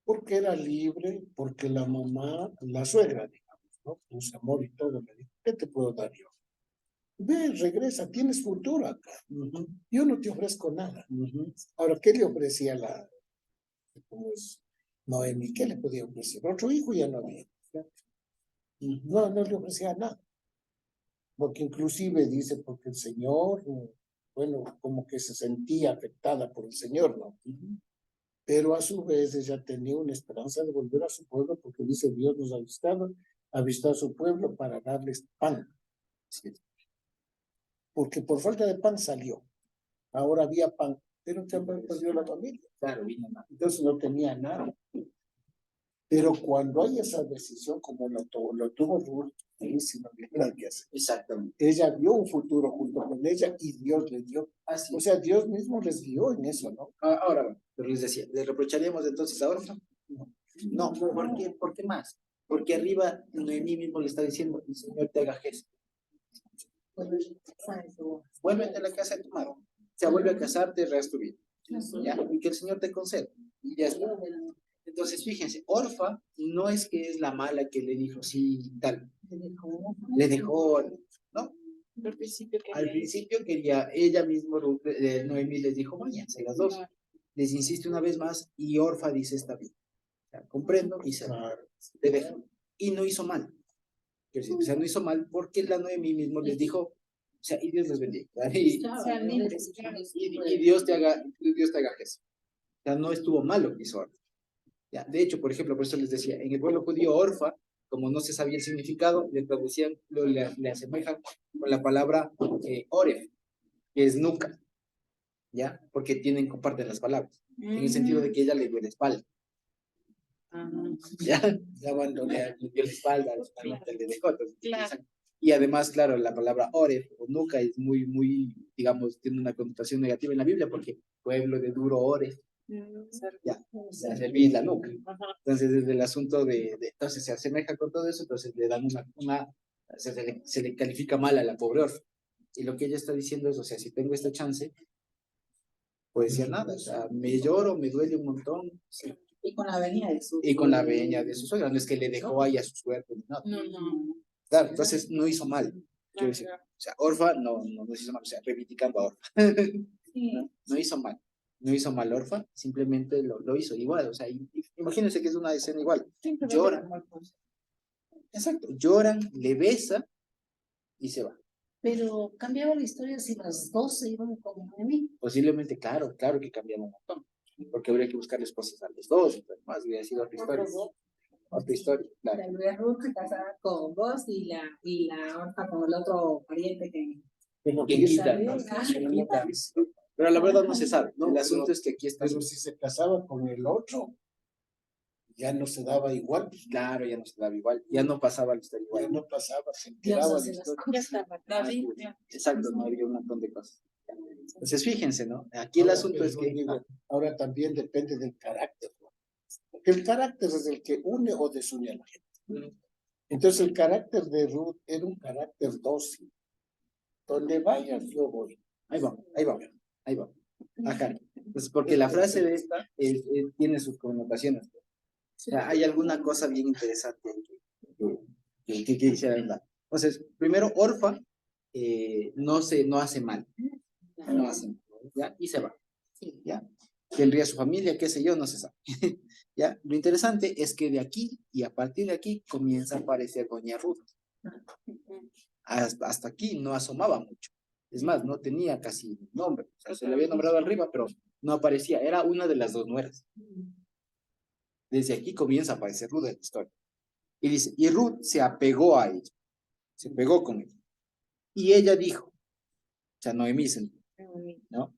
Porque era libre, porque la mamá, la suegra, ¿no? Puse amor y todo, me dijo, ¿qué te puedo dar yo? Ve, regresa, tienes futuro acá. Yo no te ofrezco nada. Ahora, ¿qué le ofrecía pues, Noemi? ¿Qué le podía ofrecer? Otro hijo ya no había. No le ofrecía nada. Porque inclusive dice, porque el Señor, bueno, como que se sentía afectada por el Señor, ¿no? Pero a su vez ella tenía una esperanza de volver a su pueblo, porque dice, Dios nos ha visto a su pueblo para darles pan. ¿Sí? Porque por falta de pan salió. Ahora había pan, pero también perdió la familia. Claro, vino mal. Entonces no tenía nada. Pero cuando hay esa decisión, como lo tuvo Ruth, ahí sí no había nada que hacer. Exactamente. Ella vio un futuro junto con ella y Dios le dio. Así. O sea, Dios mismo les guió en eso, ¿no? Ahora, bueno, pero les decía, ¿le reprocharíamos entonces a Orfa? No, ¿por qué? ¿Por qué más? Porque arriba Noemí mismo le está diciendo, el Señor te haga gesto. Vuélvete a la casa de tu madre. O sea, vuelve a casarte, reas tu vida. ¿Ya? Y que el Señor te conceda. Y ya está. Entonces, fíjense, Orfa no es que es la mala que le dijo sí, tal. Le dejó, ¿no? Al principio quería, ella misma, Noemí les dijo, váyanse las dos. Les insiste una vez más y Orfa dice, está bien. Ya, comprendo y se le dejó. Y no hizo mal. Quiero decir, o sea, no hizo mal porque la Noemí mismo les dijo, o sea, y Dios les bendiga. Y Dios te haga gesto. O sea, no estuvo mal lo que hizo Orfa. Ya, de hecho, por ejemplo, por eso les decía, en el pueblo judío Orfa, como no se sabía el significado, le traducían, le asemejan con la palabra oref, que es nuca, ¿ya? Porque comparten las palabras, en el sentido de que ella le dio la espalda. Ya abandoné, le dio la espalda, le dejó. Entonces, y además, claro, la palabra oref o nuca es muy, digamos, tiene una connotación negativa en la Biblia, porque pueblo de duro oref. Ya, se serví la nuca. Entonces, desde el asunto entonces se asemeja con todo eso, entonces le dan se le califica mal a la pobre Orfa. Y lo que ella está diciendo es, o sea, si tengo esta chance, pues ya nada, o sea, me lloro, me duele un montón. Sí. Y con la venia de su Y con la venia de su suegra, no es que le dejó ahí a su suerte, no. Claro, entonces no hizo mal. Quiero decir, o sea, Orfa no hizo mal, o sea, reivindicando a Orfa. No hizo mal. No hizo mal Orfa, simplemente lo hizo igual, o sea, imagínense que es una escena igual. Lloran. Exacto, lloran, le besa y se va. Pero cambiaba la historia si las dos se iban con Noemí. Posiblemente, claro que cambiaba un montón, porque habría que buscar esposas a los dos, y más hubiera sido otra historia. Otra historia, claro. La Ruth se casaba con vos y la Orfa con el otro pariente que quita, ¿no? Pero la verdad no se sabe, ¿no? El asunto es que aquí está. Pero si se casaba con el otro, ya no se daba igual. Claro, ya no se daba igual, ya no pasaba la historia igual. Ya no pasaba, se enteraba la historia. Exacto, no había un montón de cosas. Entonces, fíjense, ¿no? Aquí el asunto es que... Ahora también depende del carácter, ¿no? Porque el carácter es el que une o desune a la gente. Entonces, el carácter de Ruth era un carácter dócil. Donde vayas, yo voy. Ahí va. Acá. Pues porque la frase de esta tiene sus connotaciones. O sea, hay alguna cosa bien interesante que quisiera hablar. Entonces, primero, Orfa no hace mal. No hace mal, ¿ya? Y se va. ¿Ya? Tendría su familia, qué sé yo, no se sabe. ¿Ya? Lo interesante es que de aquí y a partir de aquí comienza a aparecer Doña Ruth. Hasta aquí no asomaba mucho. Es más, no tenía casi nombre. O sea, se le había nombrado arriba, pero no aparecía. Era una de las dos nueras. Desde aquí comienza a aparecer Ruth en la historia. Y dice, y Ruth se apegó a ella. Se pegó con ella. Y ella dijo, o sea, Noemí, ¿no?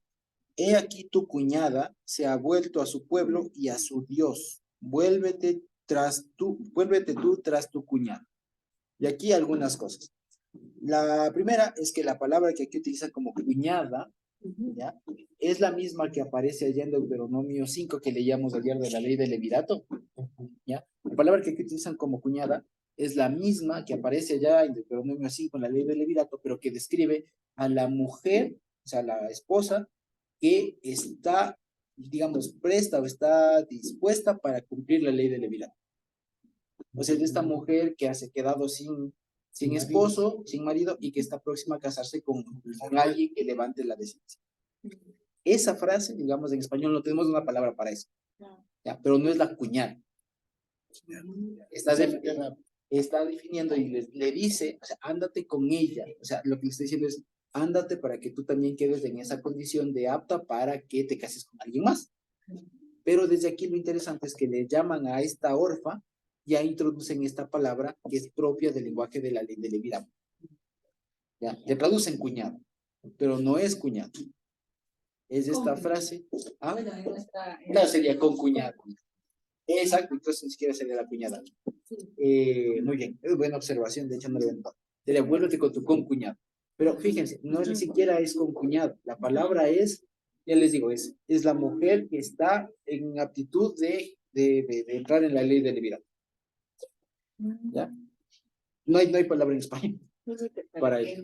He aquí tu cuñada se ha vuelto a su pueblo y a su Dios. Vuélvete tú tras tu cuñada. Y aquí algunas cosas. La primera es que la palabra que aquí utilizan como cuñada, ¿ya? Es la misma que aparece allá en Deuteronomio 5 que leíamos ayer de la ley del levirato, ¿ya? La palabra que aquí utilizan como cuñada es la misma que aparece allá en Deuteronomio 5 en la ley del levirato, pero que describe a la mujer, o sea, la esposa, que está, digamos, presta o está dispuesta para cumplir la ley del levirato. O sea, de esta mujer que se ha quedado sin esposo, sin marido, y que está próxima a casarse con alguien que levante la descendencia. Esa frase, digamos, en español no tenemos una palabra para eso, ¿ya? Pero no es la cuñada. Está definiendo y le dice, o sea, ándate con ella. O sea, lo que le está diciendo es, ándate para que tú también quedes en esa condición de apta para que te cases con alguien más. Pero desde aquí lo interesante es que le llaman a esta orfa, ya introducen esta palabra que es propia del lenguaje de la ley de Levirán. Ya, le traducen cuñado, pero no es cuñado. Es esta frase. ¿Ah? Bueno, en nuestra- Claro, sería con cuñado. Exacto, entonces ni siquiera sería la cuñada. Muy bien, es buena observación, de hecho no le ven todo. Te vuélvete con tu concuñado. Pero fíjense, no es, ni siquiera es concuñado. La palabra es, ya les digo, es la mujer que está en aptitud de entrar en la ley de Levirán. ¿Ya? No hay palabra en español para ello.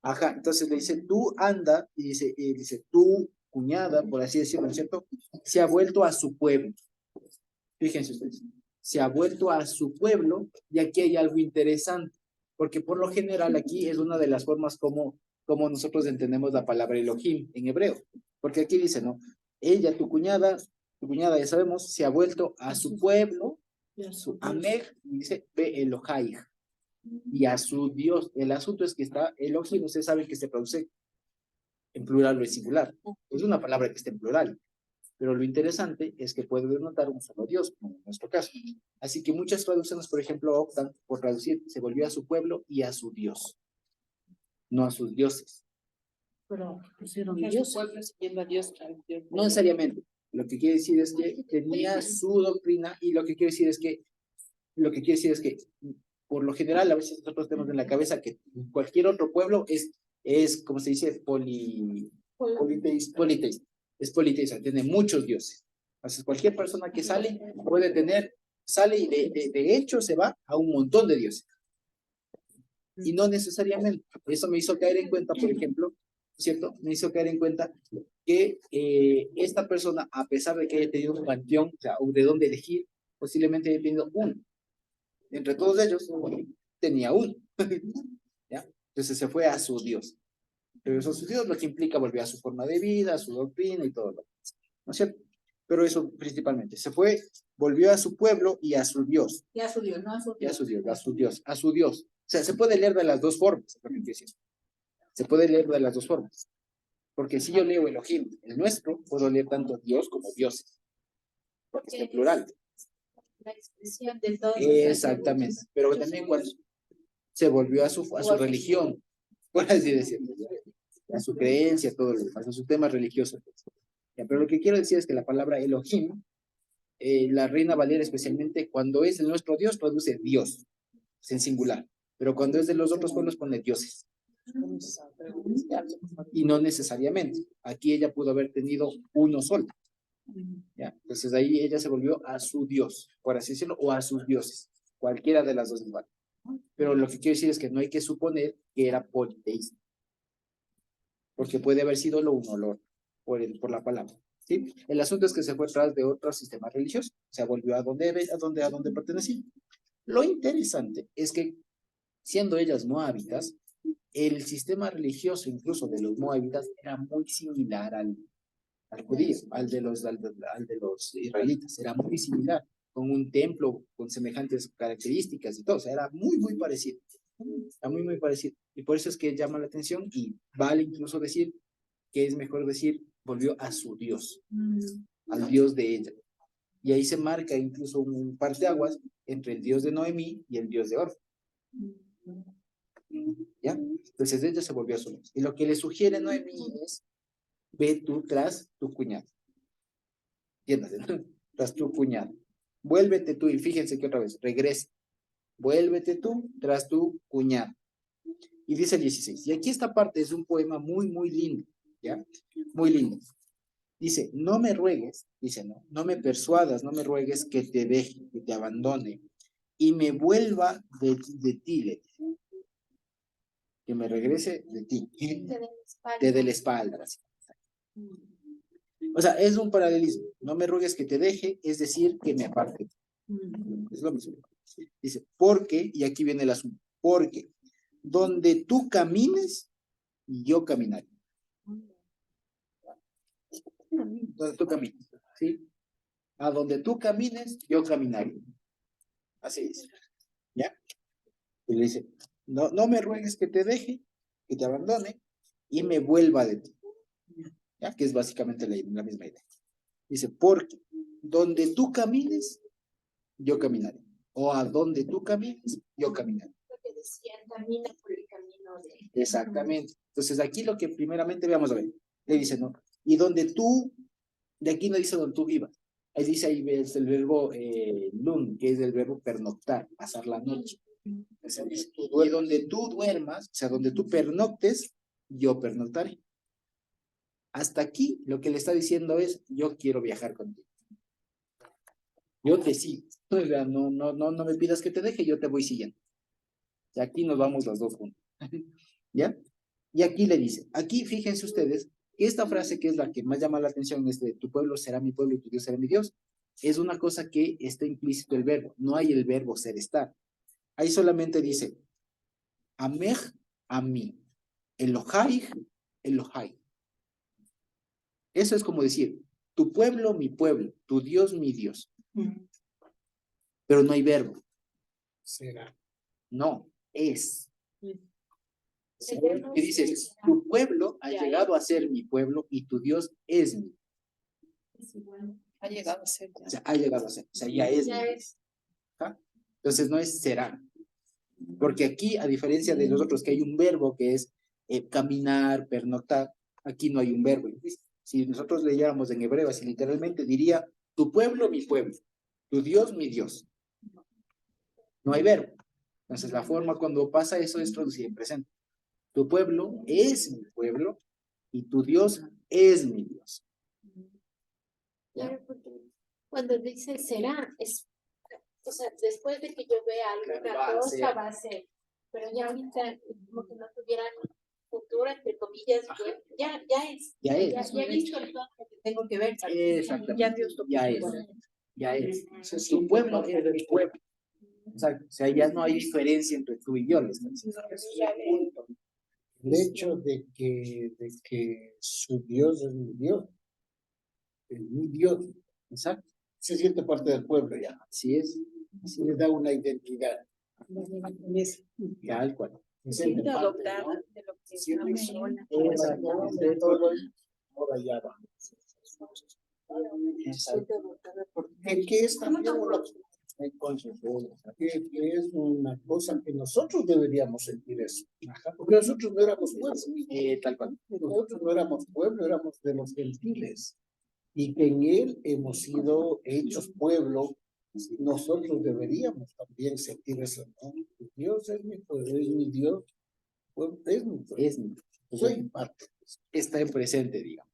Ajá, entonces le dice, tú anda, y dice, tu cuñada, por así decirlo, ¿no es cierto? Se ha vuelto a su pueblo. Fíjense ustedes, se ha vuelto a su pueblo, y aquí hay algo interesante, porque por lo general aquí es una de las formas como nosotros entendemos la palabra Elohim en hebreo, porque aquí dice, ¿no? Ella, tu cuñada ya sabemos, se ha vuelto a su pueblo, su Amej, dice, Be Elohai, y a su Dios. El asunto es que está Elohim, ustedes saben que se produce en plural o en singular, es una palabra que está en plural. Pero lo interesante es que puede denotar un solo Dios, como en nuestro caso. Así que muchas traducciones, por ejemplo, optan por traducir, se volvió a su pueblo y a su Dios, no a sus dioses. Pero pusieron Dios. Pueblo siguiendo a Dios, Dios. No necesariamente. Lo que quiere decir es que tenía su doctrina, y lo que quiere decir es que, por lo general, a veces nosotros tenemos en la cabeza que cualquier otro pueblo es como se dice, politeísta. Es politeísta, tiene muchos dioses. Entonces, cualquier persona que sale y de hecho se va a un montón de dioses. Y no necesariamente. Eso me hizo caer en cuenta, por ejemplo, ¿cierto? Me hizo caer en cuenta que esta persona, a pesar de que haya tenido un panteón, o sea, de dónde elegir, posiblemente haya tenido uno. Entre todos ellos, tenía uno. ¿Ya? Entonces se fue a su Dios. Pero eso a su Dios, lo que implica volver a su forma de vida, a su doctrina y todo lo demás. ¿No es cierto? Pero eso principalmente. Volvió a su pueblo y a su Dios. Y a su Dios, no a su Y a Dios. su Dios, a su Dios, a su Dios. O sea, se puede leer de las dos formas. Se puede leer de las dos formas. Porque si yo leo Elohim, el nuestro, puedo leer tanto Dios como dioses. Porque es en plural. La expresión de todo. Exactamente. Pero también cuando se volvió a su religión, por así decirlo, a su creencia, todo lo demás, a su tema religioso. Ya, pero lo que quiero decir es que la palabra Elohim, la Reina Valera especialmente, cuando es de nuestro Dios, traduce Dios, es en singular. Pero cuando es de los otros pueblos, pone dioses. Y no necesariamente. Aquí ella pudo haber tenido uno solo. ¿Ya? Entonces ahí ella se volvió a su Dios, por así decirlo, o a sus dioses. Cualquiera de las dos igual. Pero lo que quiero decir es que no hay que suponer que era politeísta. Porque puede haber sido lo uno, lo otro, por la palabra. ¿Sí? El asunto es que se fue tras de otro sistema religioso. Se volvió a donde pertenecía. Lo interesante es que, siendo ellas moabitas, el sistema religioso incluso de los moabitas era muy similar al judío, al de los israelitas, era muy similar, con un templo con semejantes características y todo, o sea, era muy, muy parecido. Era muy, muy parecido. Y por eso es que llama la atención y vale incluso decir que es mejor decir, volvió a su Dios, al Dios de ella. Y ahí se marca incluso un parteaguas entre el Dios de Noemí y el Dios de Orfa. ¿Ya? Entonces ella se volvió a su Dios. Y lo que le sugiere Noemí es, ve tú tras tu cuñado. Entiéndase, ¿no? Tras tu cuñado. Vuélvete tú, y fíjense que otra vez, regresa. Vuélvete tú tras tu cuñado. Y dice el 16. Y aquí esta parte es un poema muy, muy lindo. ¿Ya? Muy lindo. Dice, no me ruegues, dice, no me persuadas, no me ruegues que te deje, que te abandone y me vuelva de ti, le dice. Que me regrese de ti, te dé la espalda. Así. O sea, es un paralelismo. No me ruegues que te deje, es decir, que me aparte. Es lo mismo. Dice, porque, y aquí viene el asunto, porque donde tú camines, yo caminaré. Donde tú camines, ¿sí? A donde tú camines, yo caminaré. Así es. ¿Ya? Y le dice, no me ruegues que te deje, que te abandone y me vuelva de ti. ¿Ya? Que es básicamente la misma idea. Dice, porque donde tú camines, yo caminaré. O a donde tú camines, yo caminaré. Lo que decían, camina por el camino de... Exactamente. Entonces aquí lo que primeramente veamos a ver, le dice, ¿no? Y donde tú, de aquí no dice donde tú vivas. Ahí dice, ahí ves el verbo lun, que es el verbo pernoctar, pasar la noche. Entonces, dice, y donde tú duermas, o sea, donde tú pernoctes, yo pernoctaré. Hasta aquí lo que le está diciendo es, yo quiero viajar contigo. Yo te sigo. O sea, no me pidas que te deje, yo te voy siguiendo. Y aquí nos vamos las dos juntos. ¿Ya? Y aquí le dice, aquí fíjense ustedes, que esta frase que es la que más llama la atención es de tu pueblo será mi pueblo y tu Dios será mi Dios, es una cosa que está implícito el verbo, no hay el verbo ser estar. Ahí solamente dice, Amej, a mí, Elohai, Elohai. Eso es como decir, tu pueblo, mi pueblo, tu Dios, mi Dios. Pero no hay verbo. Será. No, es. El verbo Que dice, será. tu pueblo ha Ya llegado a ser mi pueblo y tu Dios es mi. Es igual. Ha llegado a ser ya. O sea, ha llegado a ser, o sea, ya es Ya mi. es. ¿Ah? Entonces no es será. Porque aquí, a diferencia de los otros, que hay un verbo que es caminar, pernoctar, aquí no hay un verbo. Si nosotros leyéramos en hebreo, así literalmente diría, tu pueblo, mi pueblo, tu Dios, mi Dios. No hay verbo. Entonces la forma cuando pasa eso es traducir en presente. Tu pueblo es mi pueblo y tu Dios es mi Dios. Claro, porque cuando dice será, es, o sea, después de que yo vea alguna Va a cosa ser. va a ser, pero ya ahorita como que no tuvieran futuro, entre comillas, pues, ya es. Ya es. Ya he visto todo lo que tengo que ver. Exactamente. Ya Dios lo Ya es. Ya es. Tu pueblo es mi pueblo. O sea, ya no hay diferencia entre tú y yo. Le está diciendo. Eso es el punto. El hecho de que su Dios es mi Dios. Es mi Dios. Exacto. Se siente parte del pueblo ya. Así es. Así le da una identidad. Tal cual. Se Siente siente parte, adoptada ¿no? de lo que Se siente es sola. amén. Exactamente. Todo ahora ya va. Que es también una, que es una cosa que nosotros deberíamos sentir eso. Porque nosotros no éramos pueblo. Tal cual. Nosotros no éramos pueblo, éramos de los gentiles. Y que en él hemos sido hechos pueblo. Nosotros deberíamos también sentir eso, ¿no? Dios es mi pueblo, es mi Dios. Pueblo es mi pueblo. Es mi. Soy parte. Está en presente, digamos.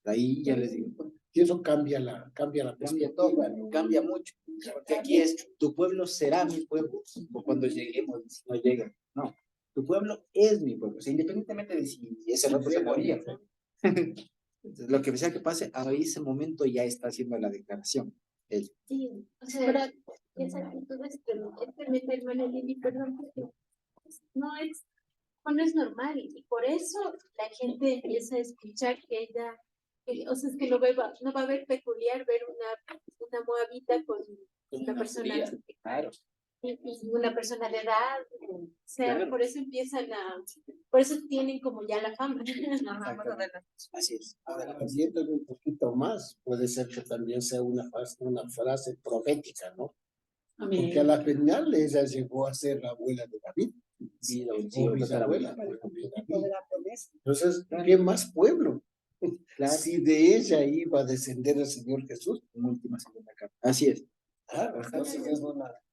Ahí ya les digo. Y eso cambia la Cambia perspectiva, todo, ¿no? cambia mucho. Porque aquí es, tu pueblo será mi pueblo. O cuando lleguemos, si no llega. No, tu pueblo es mi pueblo. O sea, independientemente de si ese rato se moría. Entonces, lo que sea que pase, a ese momento ya está haciendo la declaración. Él. Sí, o sea, esa actitud es tremenda, hermana Lili, perdón, porque no es, no es normal, y por eso la gente empieza a escuchar que ella, o sea, es que no va a ver peculiar ver una moabita con una persona, Claro. y una persona de edad, o sea, Claro. por eso por eso tienen como ya la fama. Así es. Ahora, haciéndolo un poquito más, puede ser que también sea una frase profética, ¿no? Porque a la final ella llegó a ser la abuela de David. Sí, O bisabuela de David. Entonces, ¿qué más pueblo? Si de ella iba a descender el Señor Jesús. En última segunda capa. Así es. Claro, entonces es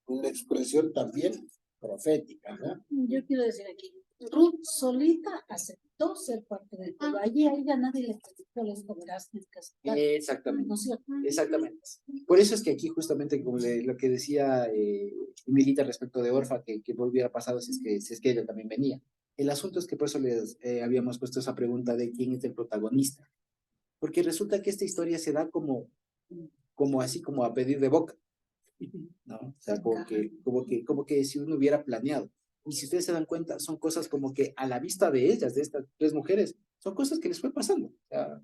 una expresión también profética, ¿no? Yo quiero decir aquí, Ruth solita aceptó ser parte del pueblo. Allí a ella nadie le predicó, les comerás, tienes que aceptar. Exactamente. ¿No es cierto? Exactamente. Por eso es que aquí justamente como lo que decía Emilita respecto de Orfa, que hubiera pasado si es que ella también venía. El asunto es que por eso les habíamos puesto esa pregunta de quién es el protagonista. Porque resulta que esta historia se da como así, como a pedir de boca. ¿no? O sea, como que si uno hubiera planeado. Y si ustedes se dan cuenta, son cosas como que a la vista de ellas, de estas tres mujeres, son cosas que les fue pasando. O sea,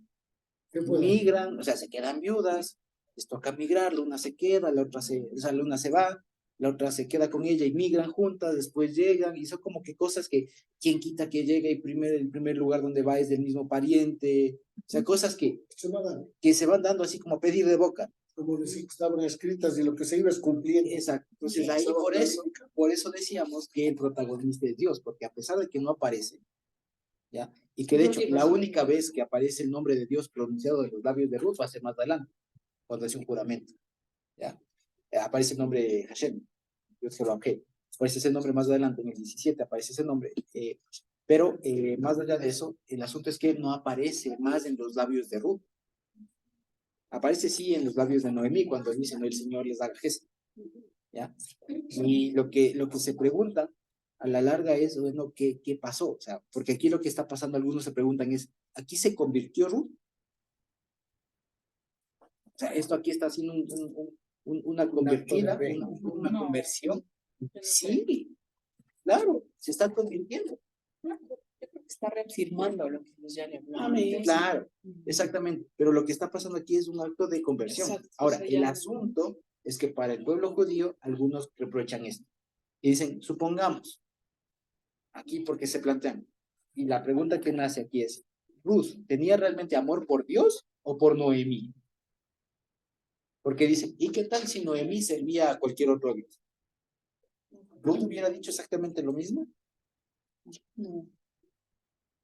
migran, o sea, se quedan viudas, les toca migrar, la una se queda, o sea, la una se va, la otra se queda con ella y migran juntas, después llegan, y son como que cosas que, ¿quién quita que llegue y el primer lugar donde va es del mismo pariente? O sea, cosas que se van dando así como a pedir de boca. Como decir que estaban escritas y lo que se iba es cumpliendo. Exacto. Entonces ahí por eso decíamos que el protagonista es Dios, porque a pesar de que no aparece, ¿ya? Y que de hecho la única vez que aparece el nombre de Dios pronunciado en los labios de Ruth va a ser más adelante, cuando hace un juramento, ¿ya? Aparece el nombre de Hashem, Dios Jehová, aparece ese nombre más adelante, en el 17 aparece ese nombre, pero más allá de eso, el asunto es que no aparece más en los labios de Ruth. Aparece sí en los labios de Noemí, cuando dice, no, el Señor les haga gesto, ¿ya? Y lo que se pregunta a la larga es, bueno, ¿qué pasó? O sea, porque aquí lo que está pasando, algunos se preguntan es, ¿aquí se convirtió Ruth? O sea, esto aquí está haciendo una convertida, una conversión. Sí, claro, se está convirtiendo. Está reafirmando lo que nos ya le habló. Claro, exactamente. Pero lo que está pasando aquí es un acto de conversión. Exacto, Ahora, o sea, el ya- asunto es que para el pueblo judío, algunos reprochan esto. Y dicen, supongamos, aquí porque se plantean. Y la pregunta que nace aquí es, ¿Ruth tenía realmente amor por Dios o por Noemí? Porque dicen, ¿y qué tal si Noemí servía a cualquier otro Dios? ¿Ruth hubiera dicho exactamente lo mismo? No.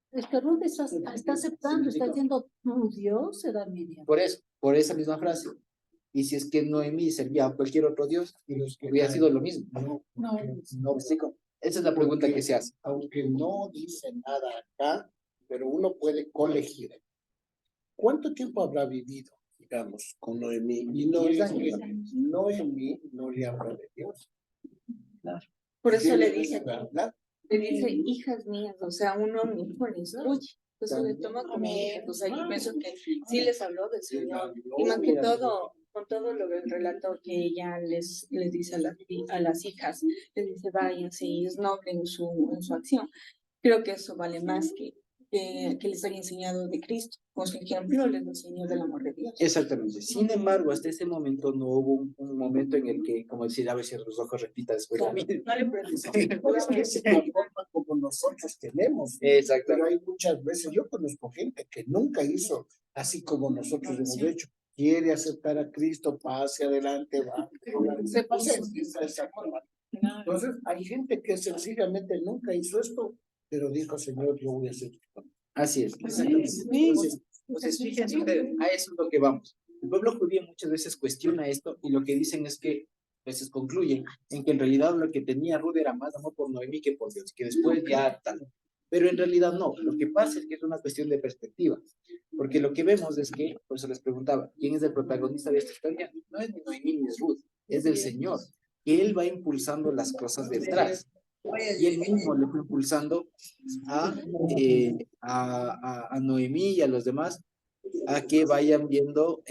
Es que Ruth está aceptando, está diciendo, tu Dios será mi Dios. Por eso, por esa misma frase. Y si es que Noemí servía a cualquier otro Dios, hubiera sido lo mismo. No, ¿Me explico? Esa es la pregunta que se hace. aunque no dice nada acá, pero uno puede colegir. ¿Cuánto tiempo habrá vivido, digamos, con Noemí? Y Noemí no le habla de Dios. Por eso ¿Quién le le dice, habla? hijas mías, o sea, uno mismo les escucha. Entonces le toma como hijas. O sea, yo pienso que sí les habló del Señor. Y más que todo, con todo lo del relato que ella les dice a las hijas, les dice, váyanse y es noble en su acción. Creo que eso vale más que les haya enseñado de Cristo. Por ejemplo, les enseñó del amor de Dios. Exactamente. Sin embargo, hasta ese momento no hubo un momento en el que, como decir, a ver si los ojos repita después de mí. No le pregunto. Es la forma como nosotros tenemos. Exacto. Pero hay muchas veces, yo conozco gente que nunca hizo así como nosotros hemos hecho. Quiere aceptar a Cristo, pase adelante, va. Esa forma. Entonces, hay gente que sencillamente nunca hizo esto, pero dijo, Señor, yo voy a hacer esto. Así es. Exactamente. Entonces, fíjense ustedes, a eso es lo que vamos. El pueblo judío muchas veces cuestiona esto y lo que dicen es que, a veces concluyen en que en realidad lo que tenía Ruth era más amor por Noemí que por Dios, que después ya tal. Pero en realidad no. Lo que pasa es que es una cuestión de perspectiva. Porque lo que vemos es que, por eso les preguntaba, ¿quién es el protagonista de esta historia? No es ni Noemí ni es Ruth, es del Señor. Él va impulsando las cosas detrás. Y él mismo le fue impulsando a Noemí y a los demás a que vayan viendo,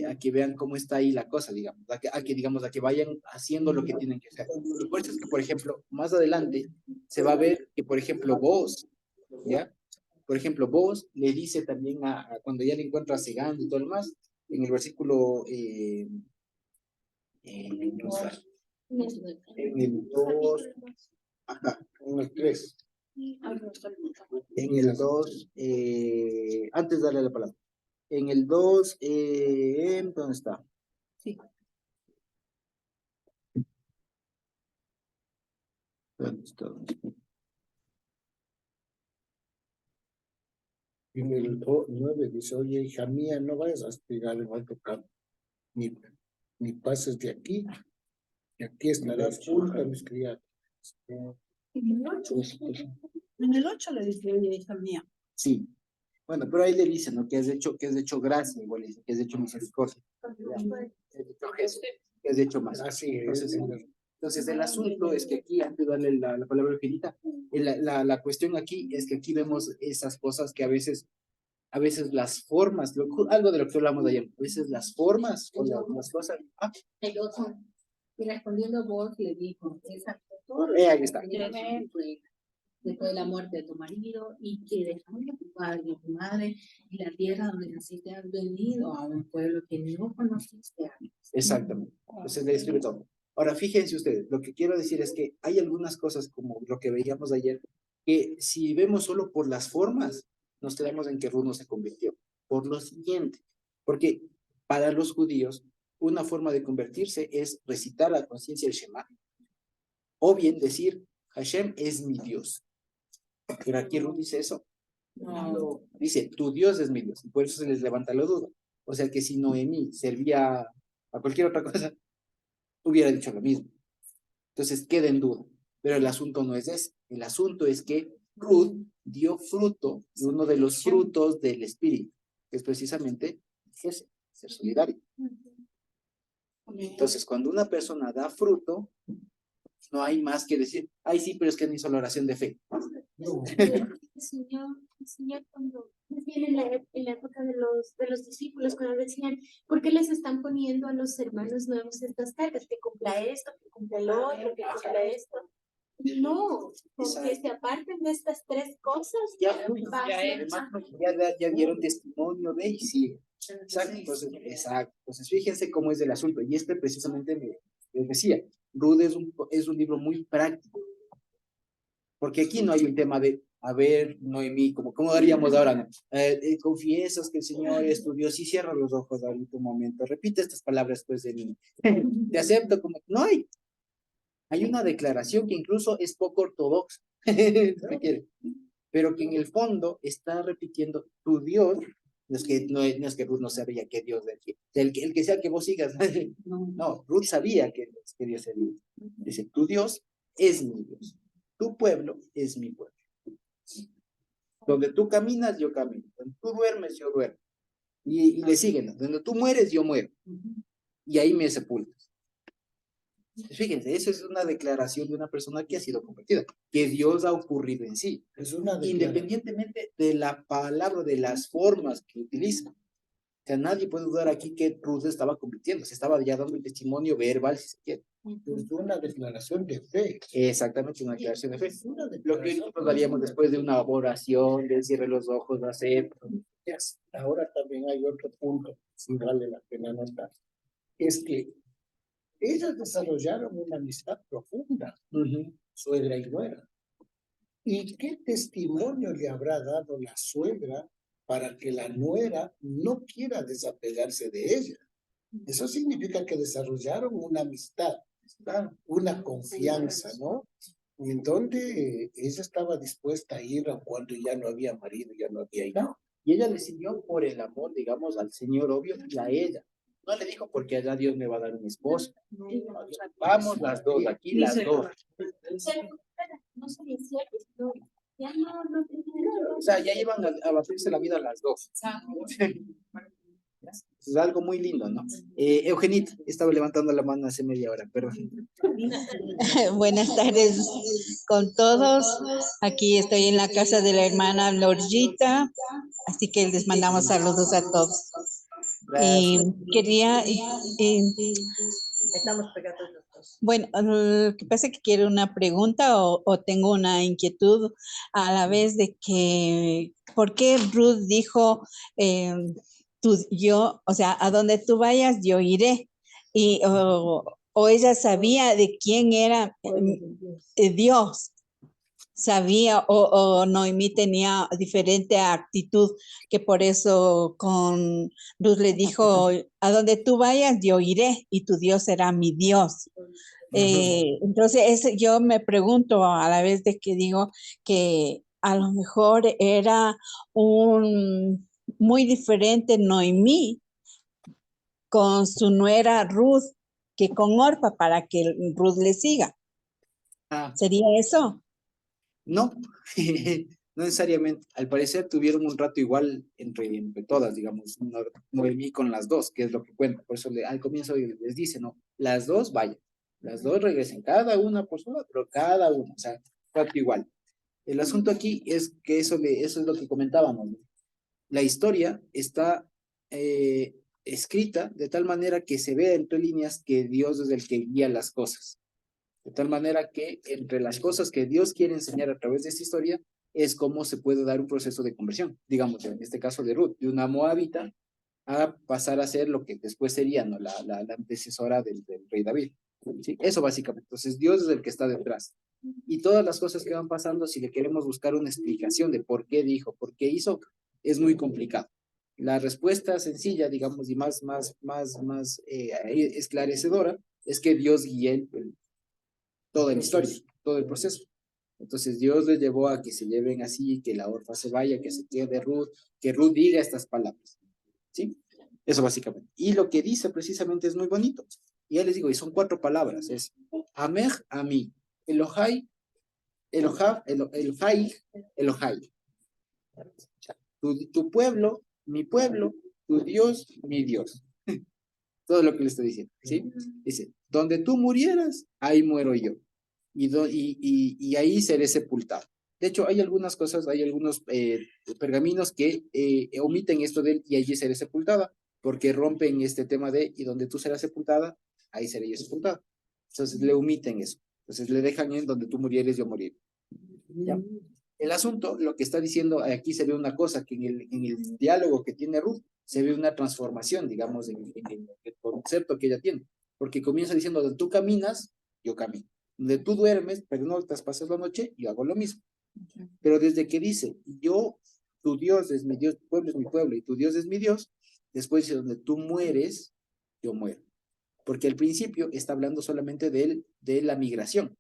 a que vean cómo está ahí la cosa, digamos, digamos, a que vayan haciendo lo que tienen que hacer. Y por eso es que, por ejemplo, más adelante se va a ver que, por ejemplo, Boaz, ¿ya? Por ejemplo, Boaz le dice también cuando ya le encuentra cegando y todo lo más, en el versículo, ¿dónde está? En el 2, ajá, en el 3. En el 2, antes de darle la palabra. En el 2, ¿dónde está? Sí. ¿Dónde está? En el 9 dice, oye, hija mía, no vayas a aspirar en otro campo, ni pases de aquí, y aquí estarás junto a mis criados. En el 8 le dice, oye, hija mía. Sí. Bueno, pero ahí le dice, ¿no? Que has hecho gracia, igual dice, que has hecho misericordia. Que has hecho más. Así es. Entonces, el asunto es que aquí, antes de darle la palabra a Angelita, la cuestión aquí es que aquí vemos esas cosas que a veces las formas, algo de lo que hablamos ayer, a veces las formas o las cosas. Y respondiendo vos le dijo, todo lo Ahí está. después de la muerte de tu marido y que dejaste a tu padre y a tu madre y la tierra donde naciste has venido a un pueblo que no conociste antes. Exactamente. Entonces le describe todo. Ahora, fíjense ustedes, lo que quiero decir es que hay algunas cosas como lo que veíamos ayer, que si vemos solo por las formas, nos quedamos en que Ruth no se convirtió. Por lo siguiente, porque para los judíos, una forma de convertirse es recitar a conciencia el Shema, o bien decir, Hashem es mi Dios. Pero aquí Ruth dice eso. No. Dice, tu Dios es mi Dios. Y por eso se les levanta la duda. O sea que si Noemí servía a cualquier otra cosa, hubiera dicho lo mismo. Entonces queda en duda. Pero el asunto no es ese. El asunto es que Ruth dio fruto, y uno de los frutos del Espíritu, que es precisamente ese, ser solidario. Entonces, cuando una persona da fruto, no hay más que decir, ay, sí, pero es que no hizo la oración de fe. No. El Señor cuando, más bien en la época de los discípulos, cuando decían, ¿por qué les están poniendo a los hermanos nuevos estas cargas? Que cumpla esto, que cumpla lo otro, que cumpla esto. No, porque se aparten de estas tres cosas, Ya, va a ser- ya dieron testimonio de y sí. Exacto, entonces fíjense cómo es el asunto. Y este precisamente les decía, Ruth es un libro muy práctico. Porque aquí no hay un tema de, a ver, Noemí, ¿cómo haríamos ahora? ¿No? Confiesas que el Señor es tu Dios y cierra los ojos ahorita un momento. Repite estas palabras después de mí. Te acepto como... No hay. Hay una declaración que incluso es poco ortodoxa, si se quiere, pero que en el fondo está repitiendo tu Dios. No es que Ruth no sabía que Dios decía. El que sea que vos sigas. No, Ruth sabía que Dios era. Dice, tu Dios es mi Dios. Tu pueblo es mi pueblo. Donde tú caminas, yo camino. Donde tú duermes, yo duermo. Y le siguen. Donde tú mueres, yo muero. Y ahí me sepultas. Fíjense, eso es una declaración de una persona que ha sido convertida, que Dios ha ocurrido en sí, Es una independientemente de la palabra, de las formas que utiliza. O sea, nadie puede dudar aquí que Ruth estaba convirtiendo, se estaba ya dando el testimonio verbal, si se quiere. Es una declaración de fe. Exactamente, una declaración de fe. Lo que nosotros haríamos después de una oración, de cierre los ojos, de hacer. Ahora también hay otro punto, si vale la pena notar, es que ellas desarrollaron una amistad profunda, suegra y nuera. ¿Y qué testimonio le habrá dado la suegra para que la nuera no quiera desapegarse de ella? Eso significa que desarrollaron una amistad, una confianza, ¿no? En donde ella estaba dispuesta a ir cuando ya no había marido, ya no había hija. Y ella le siguió por el amor, digamos, al Señor, obvio, y a ella. No le dijo porque allá Dios me va a dar un esposo. Vamos las dos, aquí las dos. No sería cierto, no, ya no. O sea, ya iban a batirse la vida las dos. Es algo muy lindo, ¿no? Eugenita, estaba levantando la mano hace media hora, perdón. Buenas tardes con todos. Aquí estoy en la casa de la hermana Lorgita, así que les mandamos saludos a todos. Y quería, Estamos pegados los dos. bueno, lo que pasa es que quiero una pregunta o tengo una inquietud a la vez de que, ¿por qué Ruth dijo, o sea, a donde tú vayas, yo iré? Y, o ella sabía de quién era Dios, sabía, o Noemí tenía diferente actitud, que por eso con Ruth le dijo, a donde tú vayas, yo iré, y tu Dios será mi Dios. Entonces, yo me pregunto a la vez de que digo que a lo mejor era muy diferente Noemí con su nuera Ruth que con Orpa para que Ruth le siga. ¿Sería eso? No, no necesariamente. Al parecer tuvieron un rato igual entre todas, digamos, Noemí con las dos, que es lo que cuenta. Por eso al comienzo les dice, ¿no? Las dos vayan, las dos regresen, cada una por su lado, pero cada una, o sea, rato igual. El asunto aquí es que eso es lo que comentábamos, ¿no? La historia está escrita de tal manera que se vea entre líneas que Dios es el que guía las cosas. De tal manera que entre las cosas que Dios quiere enseñar a través de esta historia es cómo se puede dar un proceso de conversión. Digamos, en este caso de Ruth, de una moabita a pasar a ser lo que después sería, ¿no? la antecesora del rey David. ¿Sí? Eso básicamente. Entonces Dios es el que está detrás. Y todas las cosas que van pasando, si le queremos buscar una explicación de por qué dijo, por qué hizo, es muy complicado. La respuesta sencilla, digamos, y más esclarecedora, es que Dios guía toda la historia, todo el proceso. Entonces Dios les llevó a que se lleven así, que la orfa se vaya, que se quede Ruth, que Ruth diga estas palabras. ¿Sí? Eso básicamente. Y lo que dice precisamente es muy bonito. Y ya les digo, y son 4 palabras. Es Amej, Ami, Elohai, Elohab, Elohai, Elohai. Tu pueblo, tu Dios, mi Dios. Todo lo que le estoy diciendo, ¿sí? Dice, donde tú murieras, ahí muero yo. Y ahí seré sepultado. De hecho, hay algunas cosas, hay algunos pergaminos que omiten esto de él y allí seré sepultada, porque rompen este tema de, y donde tú serás sepultada, ahí seré yo sepultada. Entonces le omiten eso. Entonces le dejan en donde tú murieres, yo moriré. ¿Ya? El asunto, lo que está diciendo aquí se ve una cosa, que en el diálogo que tiene Ruth, se ve una transformación, digamos, en el concepto que ella tiene. Porque comienza diciendo, donde tú caminas, yo camino. Donde tú duermes, pero no traspasas la noche, yo hago lo mismo. Pero desde que dice, yo, tu Dios es mi Dios, tu pueblo es mi pueblo, y tu Dios es mi Dios, después dice, donde tú mueres, yo muero. Porque al principio está hablando solamente de la migración.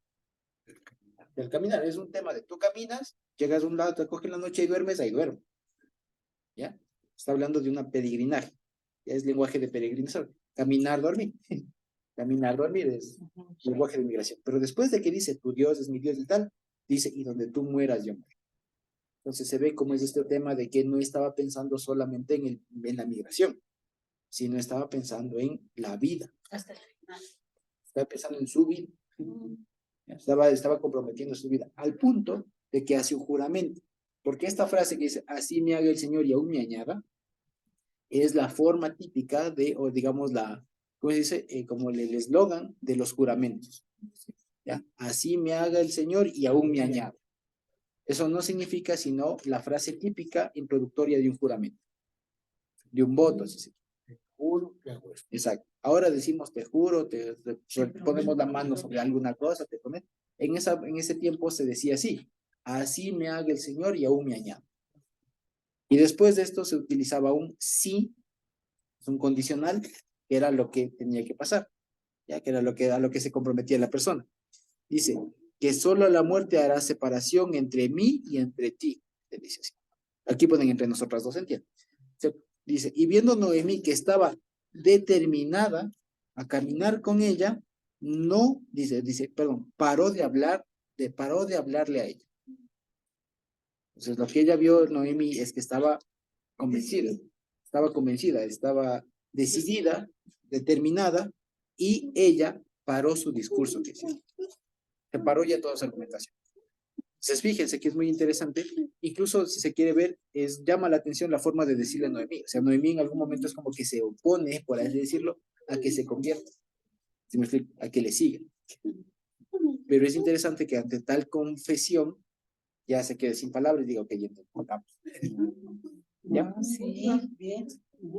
Del caminar, es un tema de tú caminas, llegas a un lado, te coges la noche y duermes, ahí duermo. ¿Ya? Está hablando de una peregrinaje. Ya es lenguaje de peregrinación. Caminar, dormir. Caminar, dormir es lenguaje de migración. Pero después de que dice, tu Dios es mi Dios y tal, dice, y donde tú mueras, yo muero. Entonces se ve como es este tema de que no estaba pensando solamente en la migración, sino estaba pensando en la vida. Hasta el final. Estaba pensando en su vida. Estaba comprometiendo su vida, al punto de que hace un juramento. Porque esta frase que dice, así me haga el Señor y aún me añada, es la forma típica de, o digamos, ¿cómo se dice? Como el eslogan de los juramentos. ¿Ya? Así me haga el Señor y aún me añada. Eso no significa sino la frase típica introductoria de un juramento, de un voto. ¿Sí? Te juro que hago esto. Exacto. Ahora decimos, te juro, te ponemos la mano sobre alguna cosa, en ese tiempo se decía así, así me haga el Señor y aún me añada. Y después de esto se utilizaba un sí, un condicional, que era lo que tenía que pasar, ya que era a lo que se comprometía la persona. Dice, que solo la muerte hará separación entre mí y entre ti. Dice así. Aquí ponen entre nosotras dos, ¿entiendes? Dice, y viendo Noemí que estaba determinada a caminar con ella, no, perdón, paró de hablarle a ella. Entonces, lo que ella vio, Noemí, es que estaba convencida, estaba decidida, determinada, y ella paró su discurso, que se paró ya toda su argumentación. Entonces, fíjense que es muy interesante, incluso si se quiere ver, llama la atención la forma de decirle a Noemí. O sea, Noemí en algún momento es como que se opone, por así decirlo, a que se convierta, ¿sí me explico? A que le siga. Pero es interesante que ante tal confesión, ya se quede sin palabras y diga, ok, ya entendamos. ¿Ya? Sí, bien.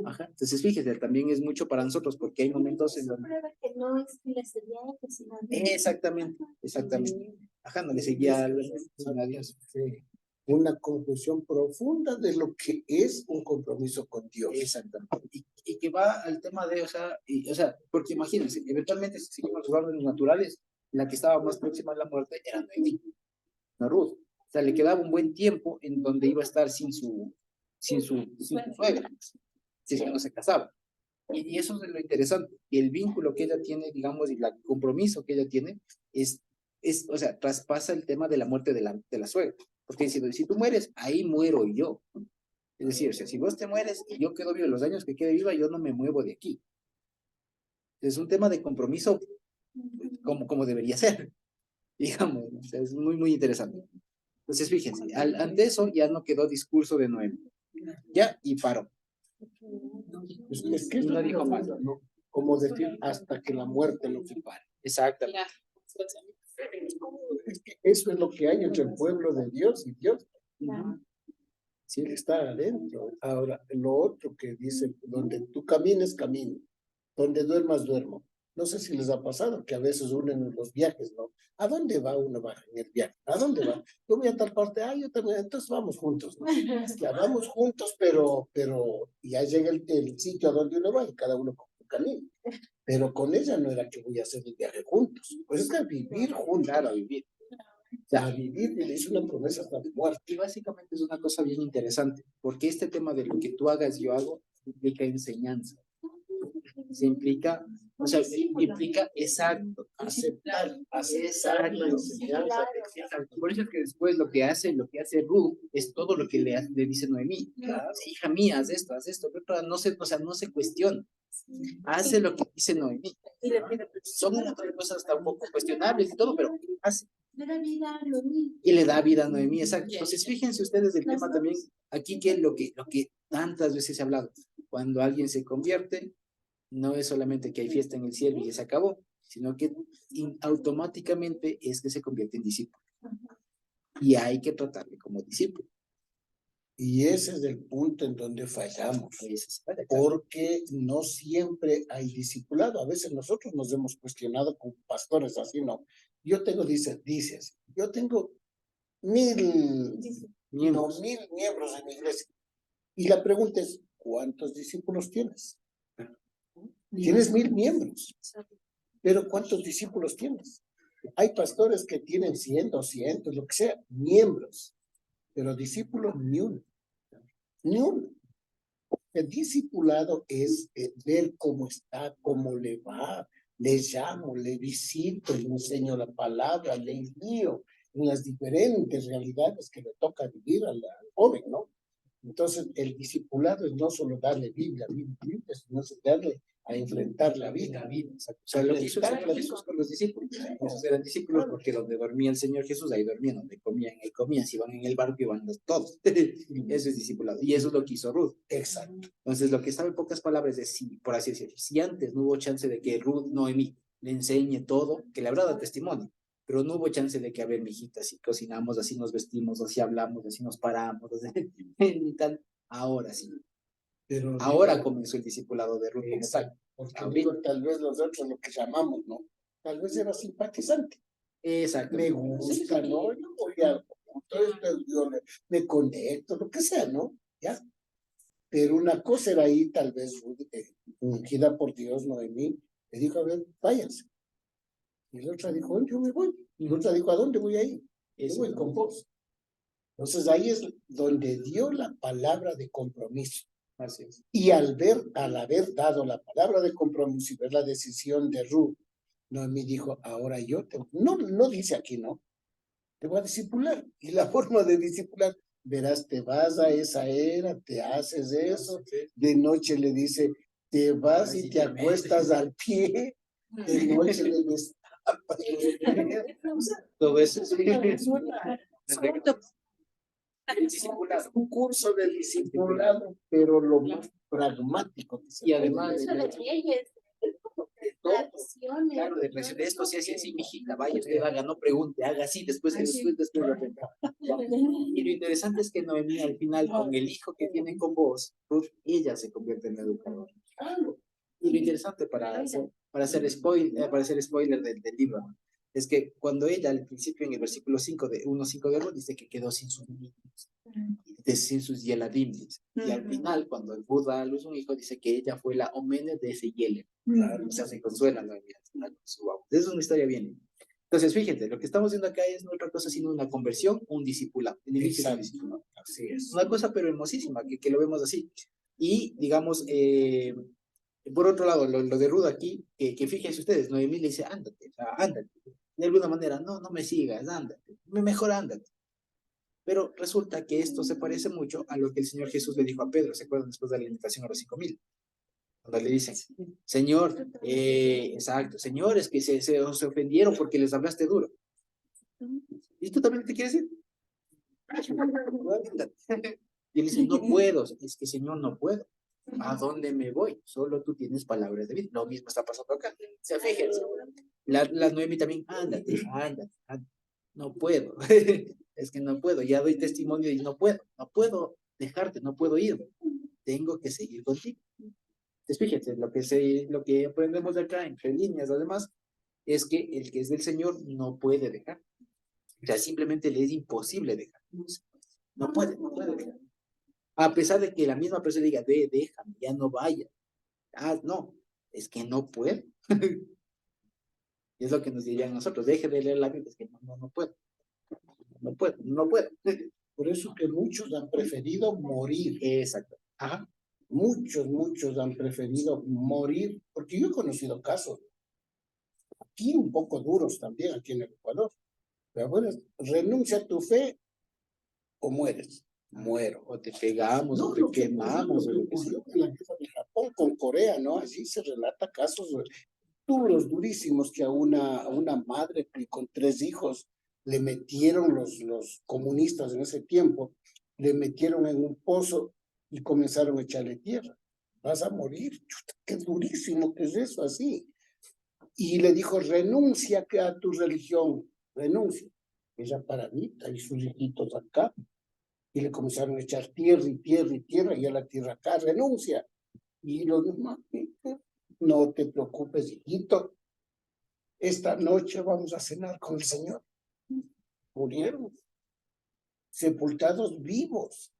Ajá. Entonces, fíjese, también es mucho para nosotros, porque hay momentos en donde... Que no es que le seguía, sino Exactamente. Ajá, no le seguía a Dios. Sí. Una conclusión profunda de lo que es un compromiso con Dios. Exactamente. Y que va al tema de, o sea, porque imagínense, eventualmente si seguimos los órdenes naturales, la que estaba más próxima a la muerte era Noemí, no Ruth. O sea, le quedaba un buen tiempo en donde iba a estar sin su suegra, si es que no se casaba. Y eso es lo interesante, que el vínculo que ella tiene, digamos, y el compromiso que ella tiene, o sea, traspasa el tema de la muerte de la suegra. Porque dice, si tú mueres, ahí muero yo. Es decir, o sea, si vos te mueres y yo quedo vivo, los años que quede viva, yo no me muevo de aquí. Es un tema de compromiso como debería ser, digamos, o sea, es muy, muy interesante. Entonces, fíjense, ante eso ya no quedó discurso de Noemi, ya, y paró. Es que No eso dijo más. ¿no? Como decir, hasta que la muerte lo separe. Exactamente. Es que eso es lo que hay entre el pueblo de Dios y Dios. Si Él está adentro. Ahora, lo otro que dice, donde tú camines, camino. Donde duermas, duermo. No sé si les ha pasado que a veces unen los viajes, ¿no? ¿A dónde va uno en el viaje? ¿A dónde va? Yo voy a tal parte, yo también, entonces vamos juntos, ¿no? Ya vamos juntos, pero ya llega el sitio a donde uno va y cada uno con su camino. Pero con ella no era que voy a hacer el viaje juntos, pues es que vivir juntos. Claro, a vivir. A vivir y le hizo una promesa hasta la muerte. Y básicamente es una cosa bien interesante, porque este tema de lo que tú hagas, yo hago, implica enseñanza. Se implica, o sea, implica exacto, Aceptar, exacto, enseñanza. exacto. Por eso es que después lo que hace Ruth es todo lo que le dice Noemí. Hija mía, haz esto, pero no se, o sea, no se cuestiona. Hace lo que dice Noemí. Son otras cosas hasta un poco cuestionables y todo, pero hace. Y le da vida a Noemí, exacto. Entonces, fíjense ustedes el tema también, aquí que lo que tantas veces se ha hablado, cuando alguien se convierte, no es solamente que hay fiesta en el cielo y ya se acabó, sino que automáticamente es que se convierte en discípulo. Y hay que tratarle como discípulo. Y ese es el punto en donde fallamos, porque no siempre hay discipulado. A veces nosotros nos hemos cuestionado con pastores así, ¿no? Yo tengo, dice así, yo tengo 1000 miembros en mi iglesia. Y la pregunta es, ¿cuántos discípulos tienes? Tienes 1000 miembros, pero ¿cuántos discípulos tienes? Hay pastores que tienen 100, 200, lo que sea, miembros, pero discípulos ni uno. Ni uno. El discipulado es ver cómo está, cómo le va. Le llamo, le visito, le enseño la palabra, le envío en las diferentes realidades que le toca vivir al joven, ¿no? Entonces, el discipulado es no solo darle Biblia, sino darle a enfrentar la vida. O sea, lo que hizo el Señor Jesús con los discípulos. Esos eran discípulos porque donde dormía el Señor Jesús, ahí dormían, donde comían, ahí comían. Si iban en el barco, iban todos. Eso es discipulado. Y eso es lo que hizo Ruth. Exacto. Entonces, lo que estaba en pocas palabras es, si, por así decirlo, si antes no hubo chance de que Ruth, Noemí, le enseñe todo, que le habrá dado testimonio, pero no hubo chance de que, a ver, mijita, así cocinamos, así nos vestimos, así hablamos, así nos paramos, y tal. Ahora sí. Pero ahora comenzó el discipulado de Ruth como tal. Porque digo, tal vez nosotros lo que llamamos, ¿no? Tal vez era simpatizante. Exacto. Me gusta, ¿no? Yo voy a, entonces yo me conecto, lo que sea, ¿no? Ya. Pero una cosa era ahí, tal vez, ungida por Dios, Noemí, le dijo, a ver, váyanse. Y la otra dijo, yo me voy. Y la otra dijo, ¿a dónde voy a ir? Yo voy con vos. Entonces ahí es donde dio la palabra de compromiso. Así es. Y al haber dado la palabra de compromiso y ver la decisión de Ruth, Noemí dijo, ahora yo te... No dice aquí, ¿no? Te voy a discipular. Y la forma de discipular, verás, te vas a esa era, te haces eso. De noche le dice, te vas y te acuestas al pie. De noche le destapas. Todo eso es un curso de discipulado, pero lo más pragmático. Y además Eso de leyes, tradiciones. claro, de esto sí, así, mijita, vaya, usted haga, no pregunte, haga así, después lo aprenda. Y lo interesante es que Noemí al final, con el hijo que tienen con vos, Ruth, ella se convierte en educadora. Y lo interesante para hacer spoiler del libro, ¿no? Es que cuando ella al principio en el versículo 5 de 1:5 de Ruth dice que quedó sin sus niños, sin sus yeladim, y al final cuando el Buda da a luz un hijo dice que ella fue la Omene de ese yele, o sea, se consuela, ¿no? Es una historia bien. Entonces, fíjense, lo que estamos viendo acá es no otra cosa sino una conversión, un discipulado. Así es. Una cosa pero hermosísima, que lo vemos así. Y digamos, por otro lado, lo de Ruth aquí, que fíjense ustedes, Noemí le dice, ándate, o sea, ándate. De alguna manera, no me sigas, ándate, mejor ándate. Pero resulta que esto se parece mucho a lo que el Señor Jesús le dijo a Pedro, ¿se acuerdan? Después de la invitación a los 5,000. Cuando le dicen, Señor, exacto, señores que se ofendieron porque les hablaste duro. ¿Y tú también te quieres ir? Y él dice, no puedo, es que Señor, no puedo. ¿A dónde me voy? Solo tú tienes palabras de vida. Lo mismo está pasando acá. Se fíjense. La Noemi también, ándate, ándate, ándate. No puedo. Es que no puedo. Ya doy testimonio y no puedo. No puedo dejarte, no puedo ir. Tengo que seguir contigo. Entonces, fíjense, lo que aprendemos de acá, entre líneas, además, es que el que es del Señor no puede dejar. O sea, simplemente le es imposible dejar. No puede dejar. A pesar de que la misma persona diga, déjame, ya no vaya. Ah, no, es que no puedo. Y es lo que nos dirían nosotros, deje de leer la Biblia, es que no puedo. No puedo, no puedo. Por eso que muchos han preferido morir. Exacto. Ajá. Muchos han preferido morir, porque yo he conocido casos, aquí un poco duros también, aquí en el Ecuador. Pero bueno, renuncia a tu fe o mueres. Muero. O te pegamos, No, o te lo que quemamos, o lo que ocurrió en la guerra de Japón con Corea, ¿no? Así se relata casos duros, durísimos, que a una madre con 3 hijos le metieron los comunistas en ese tiempo, le metieron en un pozo y comenzaron a echarle tierra. Vas a morir. Chuta, qué durísimo que es eso, así. Y le dijo, renuncia a tu religión, renuncia. Ella paradita y sus hijitos acá. Y le comenzaron a echar tierra y tierra y tierra, y a la tierra acá, renuncia. Y los demás, no te preocupes, hijito, esta noche vamos a cenar con el Señor. Murieron, sepultados vivos,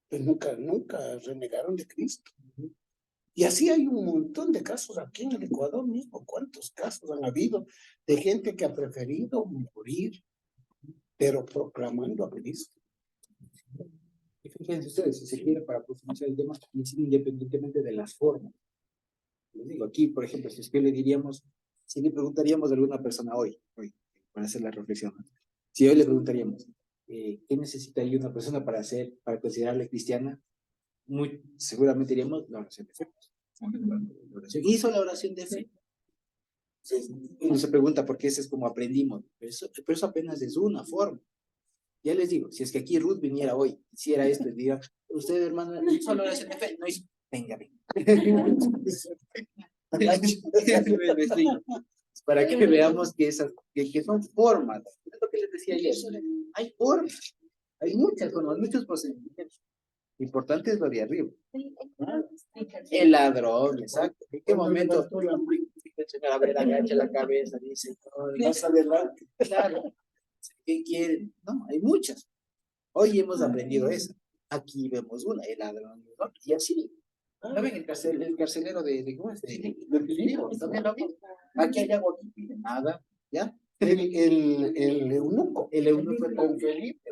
pero nunca renegaron de Cristo. Y así hay un montón de casos aquí en el Ecuador mismo. ¿Cuántos casos han habido de gente que ha preferido morir, pero proclamando a Cristo? Y fíjense ustedes, si se quiere para profundizar el tema, independientemente de las formas. Les digo, aquí, por ejemplo, si es que le diríamos, si le preguntaríamos a alguna persona hoy, para hacer la reflexión, si hoy le preguntaríamos, ¿qué necesitaría una persona para considerarle cristiana? Muy seguramente diríamos la oración de fe. Hizo la oración de fe. Uno se pregunta por qué eso es como aprendimos, pero eso apenas es una forma. Ya les digo, si es que aquí Ruth viniera hoy, hiciera esto y diga, usted, hermano, hizo la oración de fe, no hizo, venga, venga. Para que veamos que son formas. Es lo que les decía ayer. Hay formas, hay muchas formas, muchos procedimientos. Importante es lo de arriba. El ladrón, exacto. ¿En qué momento? A ver, agacha la cabeza, dice, más adelante. Claro. ¿Qué quieren? No, hay muchas. Hoy hemos aprendido esa. Aquí vemos una, el ladrón, ¿no? Y así. ¿No ven el carcelero de ¿cómo es? De Filipos, también lo mismo. Aquí hay agua, aquí pide nada, ¿ya? El eunuco. El eunuco con Felipe.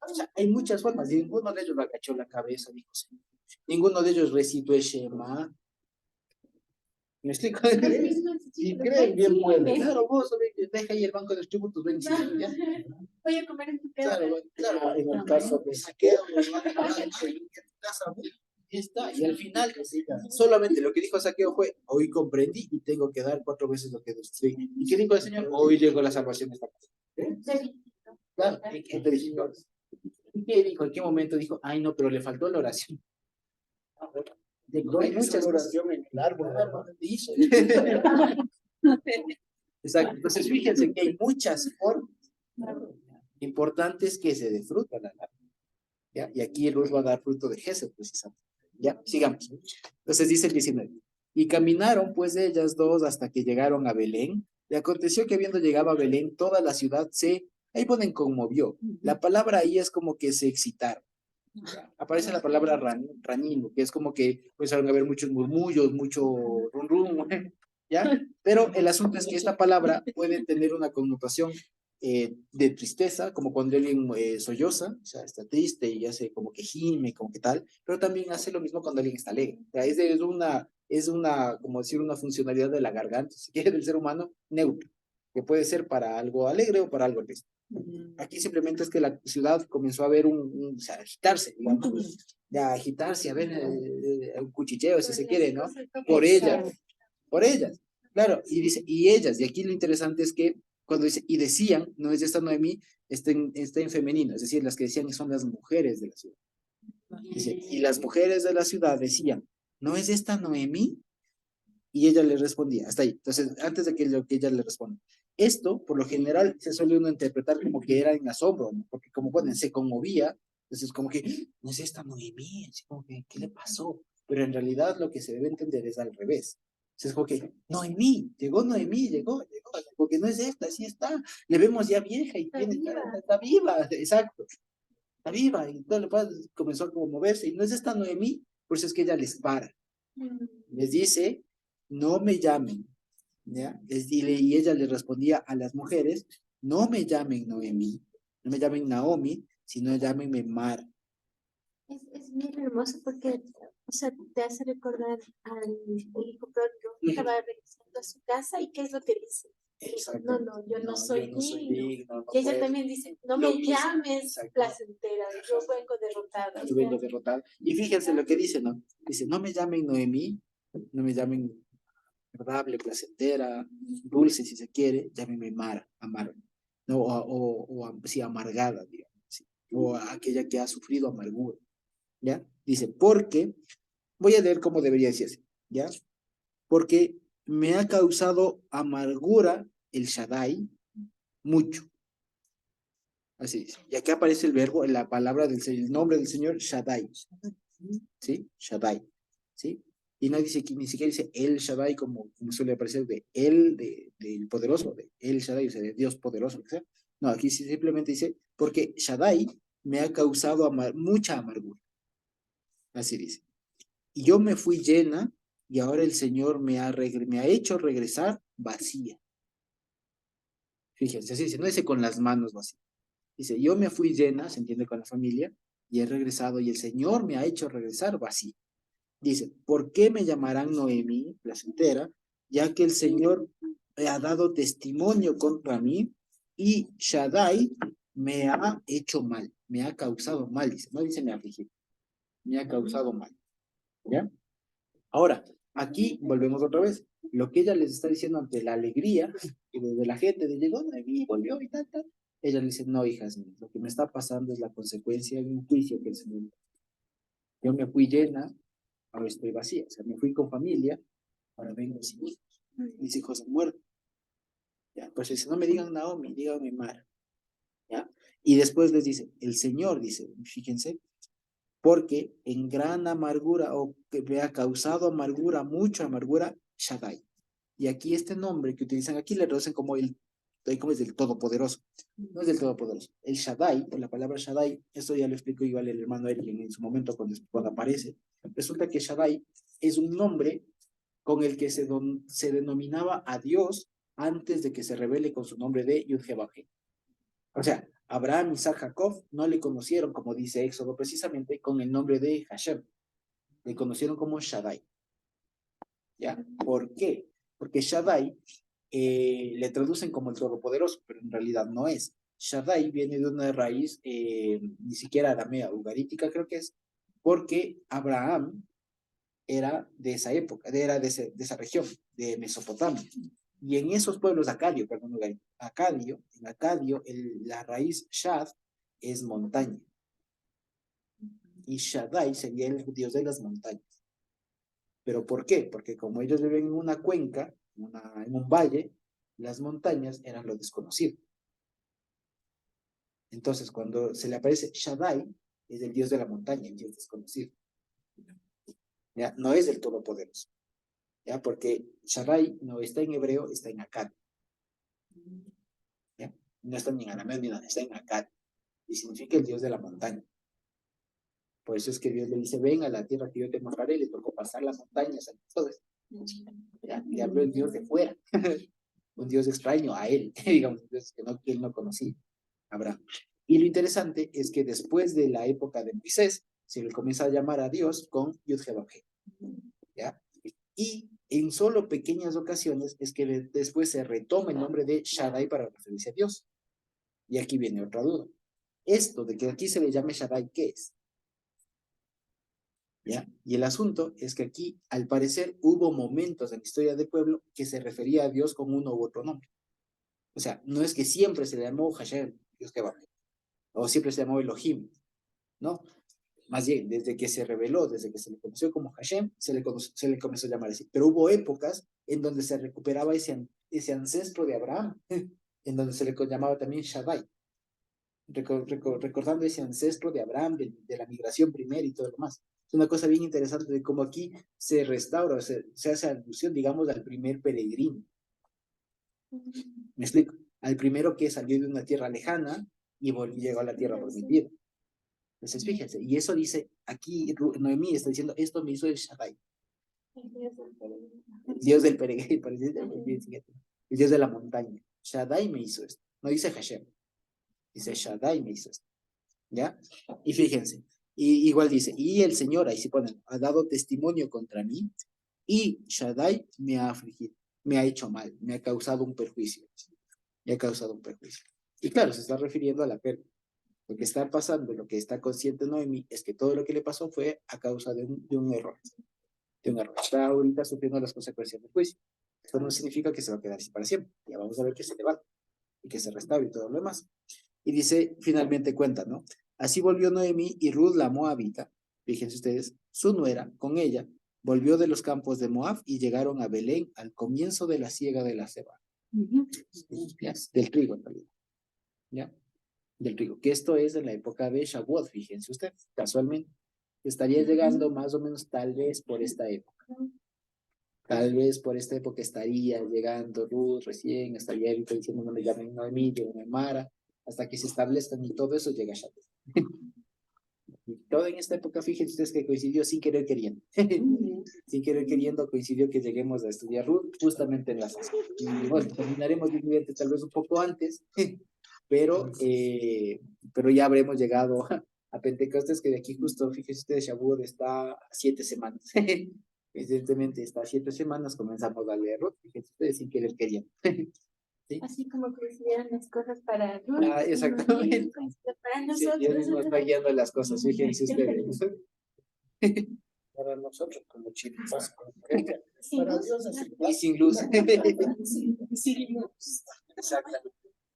O sea, hay muchas formas. Ninguno de ellos agachó la cabeza, dijo sí. Ninguno de ellos recitó el Shema. ¿Me explico? Si creen, bien pueden. Claro, vos deja ahí el banco de los tributos, ven, ¿ya? Voy a comer en tu casa. Claro, en el caso de saqueo, está, y al final, solamente lo que dijo Saqueo fue, hoy comprendí y tengo que dar 4 veces lo que destruí. ¿Y qué dijo el Señor? Hoy llegó la salvación de esta casa. Claro, ¿y qué dijo? ¿En qué momento dijo? Ay, no, pero le faltó la oración. Hay muchas oraciones en el árbol. Exacto. Entonces, fíjense que hay muchas formas. Importante es que se dé fruto a la larga. ¿Ya? Y aquí el Luz va a dar fruto de Jesús, precisamente. Ya, sigamos. Entonces dice el 19. Y caminaron pues ellas dos hasta que llegaron a Belén. Y aconteció que habiendo llegado a Belén, toda la ciudad ahí ponen conmovió. La palabra ahí es como que se excitaron. Aparece la palabra rañino, que es como que empezaron a haber muchos murmullos, mucho rum rum, ¿ya? Pero el asunto es que esta palabra puede tener una connotación de tristeza, como cuando alguien solloza, o sea, está triste y hace como que gime, como que tal, pero también hace lo mismo cuando alguien está alegre. O sea, es una, como decir, una funcionalidad de la garganta, si quiere, del ser humano, neutro, que puede ser para algo alegre o para algo triste. Aquí simplemente es que la ciudad comenzó a ver o sea, agitarse, digamos, a agitarse, a ver un cuchicheo, si se quiere, ¿no? Por ellas, claro, y dice, y ellas, y aquí lo interesante es que cuando dice, y decían, no es esta Noemí, está en femenino, es decir, las que decían que son las mujeres de la ciudad. Dice, y las mujeres de la ciudad decían, ¿no es esta Noemí? Y ella le respondía, hasta ahí. Entonces, antes de que ella le responda, esto, por lo general, se suele uno interpretar como que era en asombro, ¿no? Porque como ponen, se conmovía, entonces como que, no es esta Noemí, así como que, ¿qué le pasó? Pero en realidad lo que se debe entender es al revés. Es como que, Noemí, llegó, porque no es esta, sí está, le vemos ya vieja y está viva, exacto, está viva, y todo lo comenzó a como moverse, y no es esta Noemí, por eso es que ella les para, les dice, no me llamen, ¿ya? Y ella le respondía a las mujeres, no me llamen Noemí, no me llamen Naomi, sino llámenme Mar. Es bien hermoso porque, o sea, te hace recordar al hijo pródigo que estaba regresando a su casa y qué es lo que dice. No, no, yo no soy digno. No Y ella puedo. también dice, no me llames placentera, yo vengo derrotada. Yo vengo derrotado. Y fíjense lo que dice, ¿no? Dice, no me llamen Noemí, no me llamen agradable, placentera, dulce si se quiere, llámenme Mar, amarga, ¿no? Sí, amargada, digamos, ¿sí? O aquella que ha sufrido amargura, ¿ya? Dice, porque, voy a leer cómo debería decirse, ¿ya? Porque me ha causado amargura el Shaddai mucho. Así dice. Y aquí aparece el verbo, la palabra el nombre del Señor, Shaddai. ¿Sí? Shaddai. ¿Sí? Y no dice, ni siquiera dice el Shaddai como suele aparecer de él, del poderoso, de el Shaddai, o sea, de Dios poderoso, lo que sea. No, aquí simplemente dice, porque Shaddai me ha causado mucha amargura. Así dice. Y yo me fui llena y ahora el Señor me ha hecho regresar vacía. Fíjense, así dice, no dice con las manos vacías. Dice, yo me fui llena, se entiende con la familia, y he regresado y el Señor me ha hecho regresar vacía. Dice, ¿por qué me llamarán Noemí, placentera? Ya que el Señor me ha dado testimonio contra mí y Shaddai me ha hecho mal, me ha causado mal, dice, no dice me ha afligido, me ha causado mal. ¿Ya? Ahora, aquí volvemos otra vez. Lo que ella les está diciendo ante la alegría de la gente, de llegó Noemí, volvió y tal. Ella le dice, no, hijas mías, lo que me está pasando es la consecuencia de un juicio que el Señor. Yo me fui llena, ahora estoy vacía. O sea, me fui con familia, ahora vengo sin hijos. Mis hijos han muerto. ¿Ya? Pues dice, no me digan Naomi, díganme Mar. ¿Ya? Y después les dice, el Señor dice, fíjense, porque en gran amargura o que me ha causado amargura, mucha amargura, Shaddai. Y aquí este nombre que utilizan aquí le reducen como como es del Todopoderoso. No es del Todopoderoso. El Shaddai, o la palabra Shaddai, esto ya lo explicó igual el hermano Eric en su momento cuando aparece. Resulta que Shaddai es un nombre con el que se denominaba a Dios antes de que se revele con su nombre de Yud-Heh-Vav-Heh. O sea, Abraham, Isaac, Jacob no le conocieron, como dice Éxodo, precisamente con el nombre de Hashem. Le conocieron como Shaddai. ¿Ya? ¿Por qué? Porque Shaddai le traducen como el Todopoderoso, pero en realidad no es. Shaddai viene de una raíz ni siquiera aramea, ugarítica creo que es, porque Abraham era de esa época, era de esa región, de Mesopotamia. Y en esos pueblos, Acadio, en Acadio, la raíz Shad es montaña. Y Shaddai sería el dios de las montañas. ¿Pero por qué? Porque como ellos viven en una cuenca, en un valle, las montañas eran lo desconocido. Entonces, cuando se le aparece Shaddai, es el dios de la montaña, el dios desconocido. ¿Ya? No es del Todopoderoso. ¿Ya? Porque Shaddai no está en hebreo, está en Akkad. ¿Ya? No está ni en arameo ni nada, está en Akkad. Y significa el dios de la montaña. Por eso es que Dios le dice, ven a la tierra que yo te mostraré, y le tocó pasar las montañas a todos. ¿Ya? Le habló el Dios de fuera, un Dios extraño a él, digamos, que él no conocía, Abraham. Y lo interesante es que después de la época de Moisés, se le comienza a llamar a Dios con Yud-Heh-Vav-Heh. ¿Ya? Y en solo pequeñas ocasiones es que después se retoma el nombre de Shaddai para referirse a Dios. Y aquí viene otra duda. Esto de que aquí se le llame Shaddai, ¿qué es? ¿Ya? Y el asunto es que aquí, al parecer, hubo momentos en la historia del pueblo que se refería a Dios con uno u otro nombre. O sea, no es que siempre se le llamó Hashem, Dios que va, o siempre se llamó Elohim, ¿no? Más bien, desde que se reveló, desde que se le conoció como Hashem, se le comenzó a llamar así. Pero hubo épocas en donde se recuperaba ese ancestro de Abraham, en donde se le llamaba también Shaddai, recordando ese ancestro de Abraham, de la migración primera y todo lo demás. Es una cosa bien interesante de cómo aquí se restaura, se hace alusión, digamos, al primer peregrino. ¿Me explico? Al primero que salió de una tierra lejana y llegó a la tierra prometida. Entonces, fíjense, y eso dice, aquí Noemí está diciendo, esto me hizo el Shaddai, el Dios del peregrino, el Dios de la montaña. Shaddai me hizo esto. No dice Hashem, dice Shaddai me hizo esto. ¿Ya? Y fíjense, y igual dice, y el Señor, ahí sí ponen, ha dado testimonio contra mí, y Shaddai me ha afligido, me ha hecho mal, me ha causado un perjuicio. Me ha causado un perjuicio. Y claro, se está refiriendo a la pérdida. Lo que está pasando, lo que está consciente Noemí, es que todo lo que le pasó fue a causa de un error. De un error. Está ahorita sufriendo las consecuencias del juicio. Esto no significa que se va a quedar así para siempre. Ya vamos a ver que se levanta y que se restaure y todo lo demás. Y dice, finalmente cuenta, ¿no? Así volvió Noemí y Ruth la Moabita, fíjense ustedes, su nuera, con ella, volvió de los campos de Moab y llegaron a Belén al comienzo de la siega de la cebada. Del trigo, en realidad. ¿Ya? Del trigo, que esto es en la época de Shavuot, fíjense ustedes, casualmente. Estaría llegando más o menos tal vez por esta época. Tal vez por esta época estaría llegando Ruth recién, estaría ahorita diciendo no me llamen Noemí, llámenme Mara, hasta que se establezcan y todo eso llega a Shavuot. Y todo en esta época, fíjense ustedes que coincidió sin querer queriendo. Sin querer queriendo coincidió que lleguemos a estudiar Ruth justamente en las... Y bueno, terminaremos tal vez un poco antes, pero ya habremos llegado a Pentecostés, que de aquí justo, fíjense ustedes, Shavuot está a 7 semanas. Evidentemente está a 7 semanas, comenzamos a leer Ruth, fíjense ustedes sin querer queriendo. ¿Sí? Así como coincidieron las cosas para Ruth. Ah, exactamente. Para Sí, nosotros. Dios mismo está guiando las cosas, fíjense ustedes. Para nosotros como chilenos, Para Dios así. Y sin luz. Sí. Exactamente.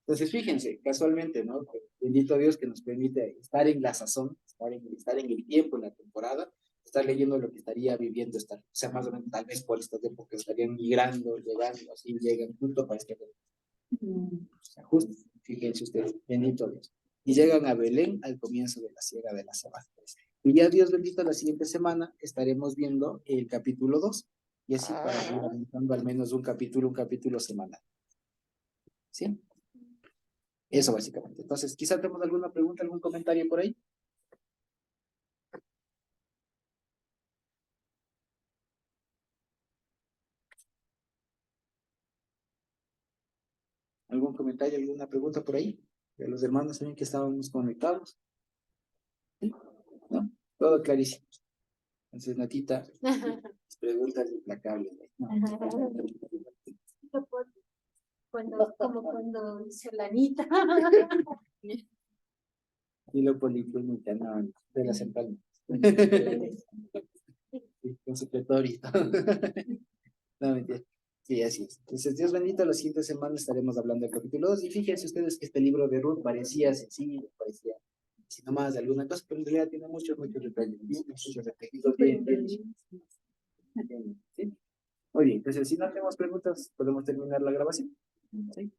Entonces, fíjense, casualmente, ¿no? Bendito Dios que nos permite estar en la sazón, estar en el tiempo, en la temporada, estar leyendo lo que estaría viviendo, o sea, más o menos tal vez por estas épocas estarían migrando, llegando, así llegan justo para este momento. O sea, justo, fíjense ustedes, bendito Dios. Y llegan a Belén al comienzo de la siega de la cebada. Y ya Dios bendito, la siguiente semana estaremos viendo el capítulo 2, y así para ir avanzando al menos un capítulo semanal. ¿Sí? Eso básicamente. Entonces, quizá tenemos alguna pregunta, algún comentario por ahí. ¿Algún comentario, alguna pregunta por ahí? De los hermanos también que estábamos conectados. ¿Sí? ¿No? Todo clarísimo. Entonces, Natita, preguntas implacables. ¿No? Como cuando Solanita. Y lo política, no, de la central. Sí, con secretario y todo. No, mentira. Sí, así es. Entonces, Dios bendito, la siguiente semana estaremos hablando del capítulo 2. Y fíjense ustedes que este libro de Ruth parecía sencillo, parecía sino más de alguna cosa, pero en realidad tiene muchos detalles, muchos detalles bien. ¿Sí? Muy bien, entonces si no tenemos preguntas, podemos terminar la grabación. ¿Sí?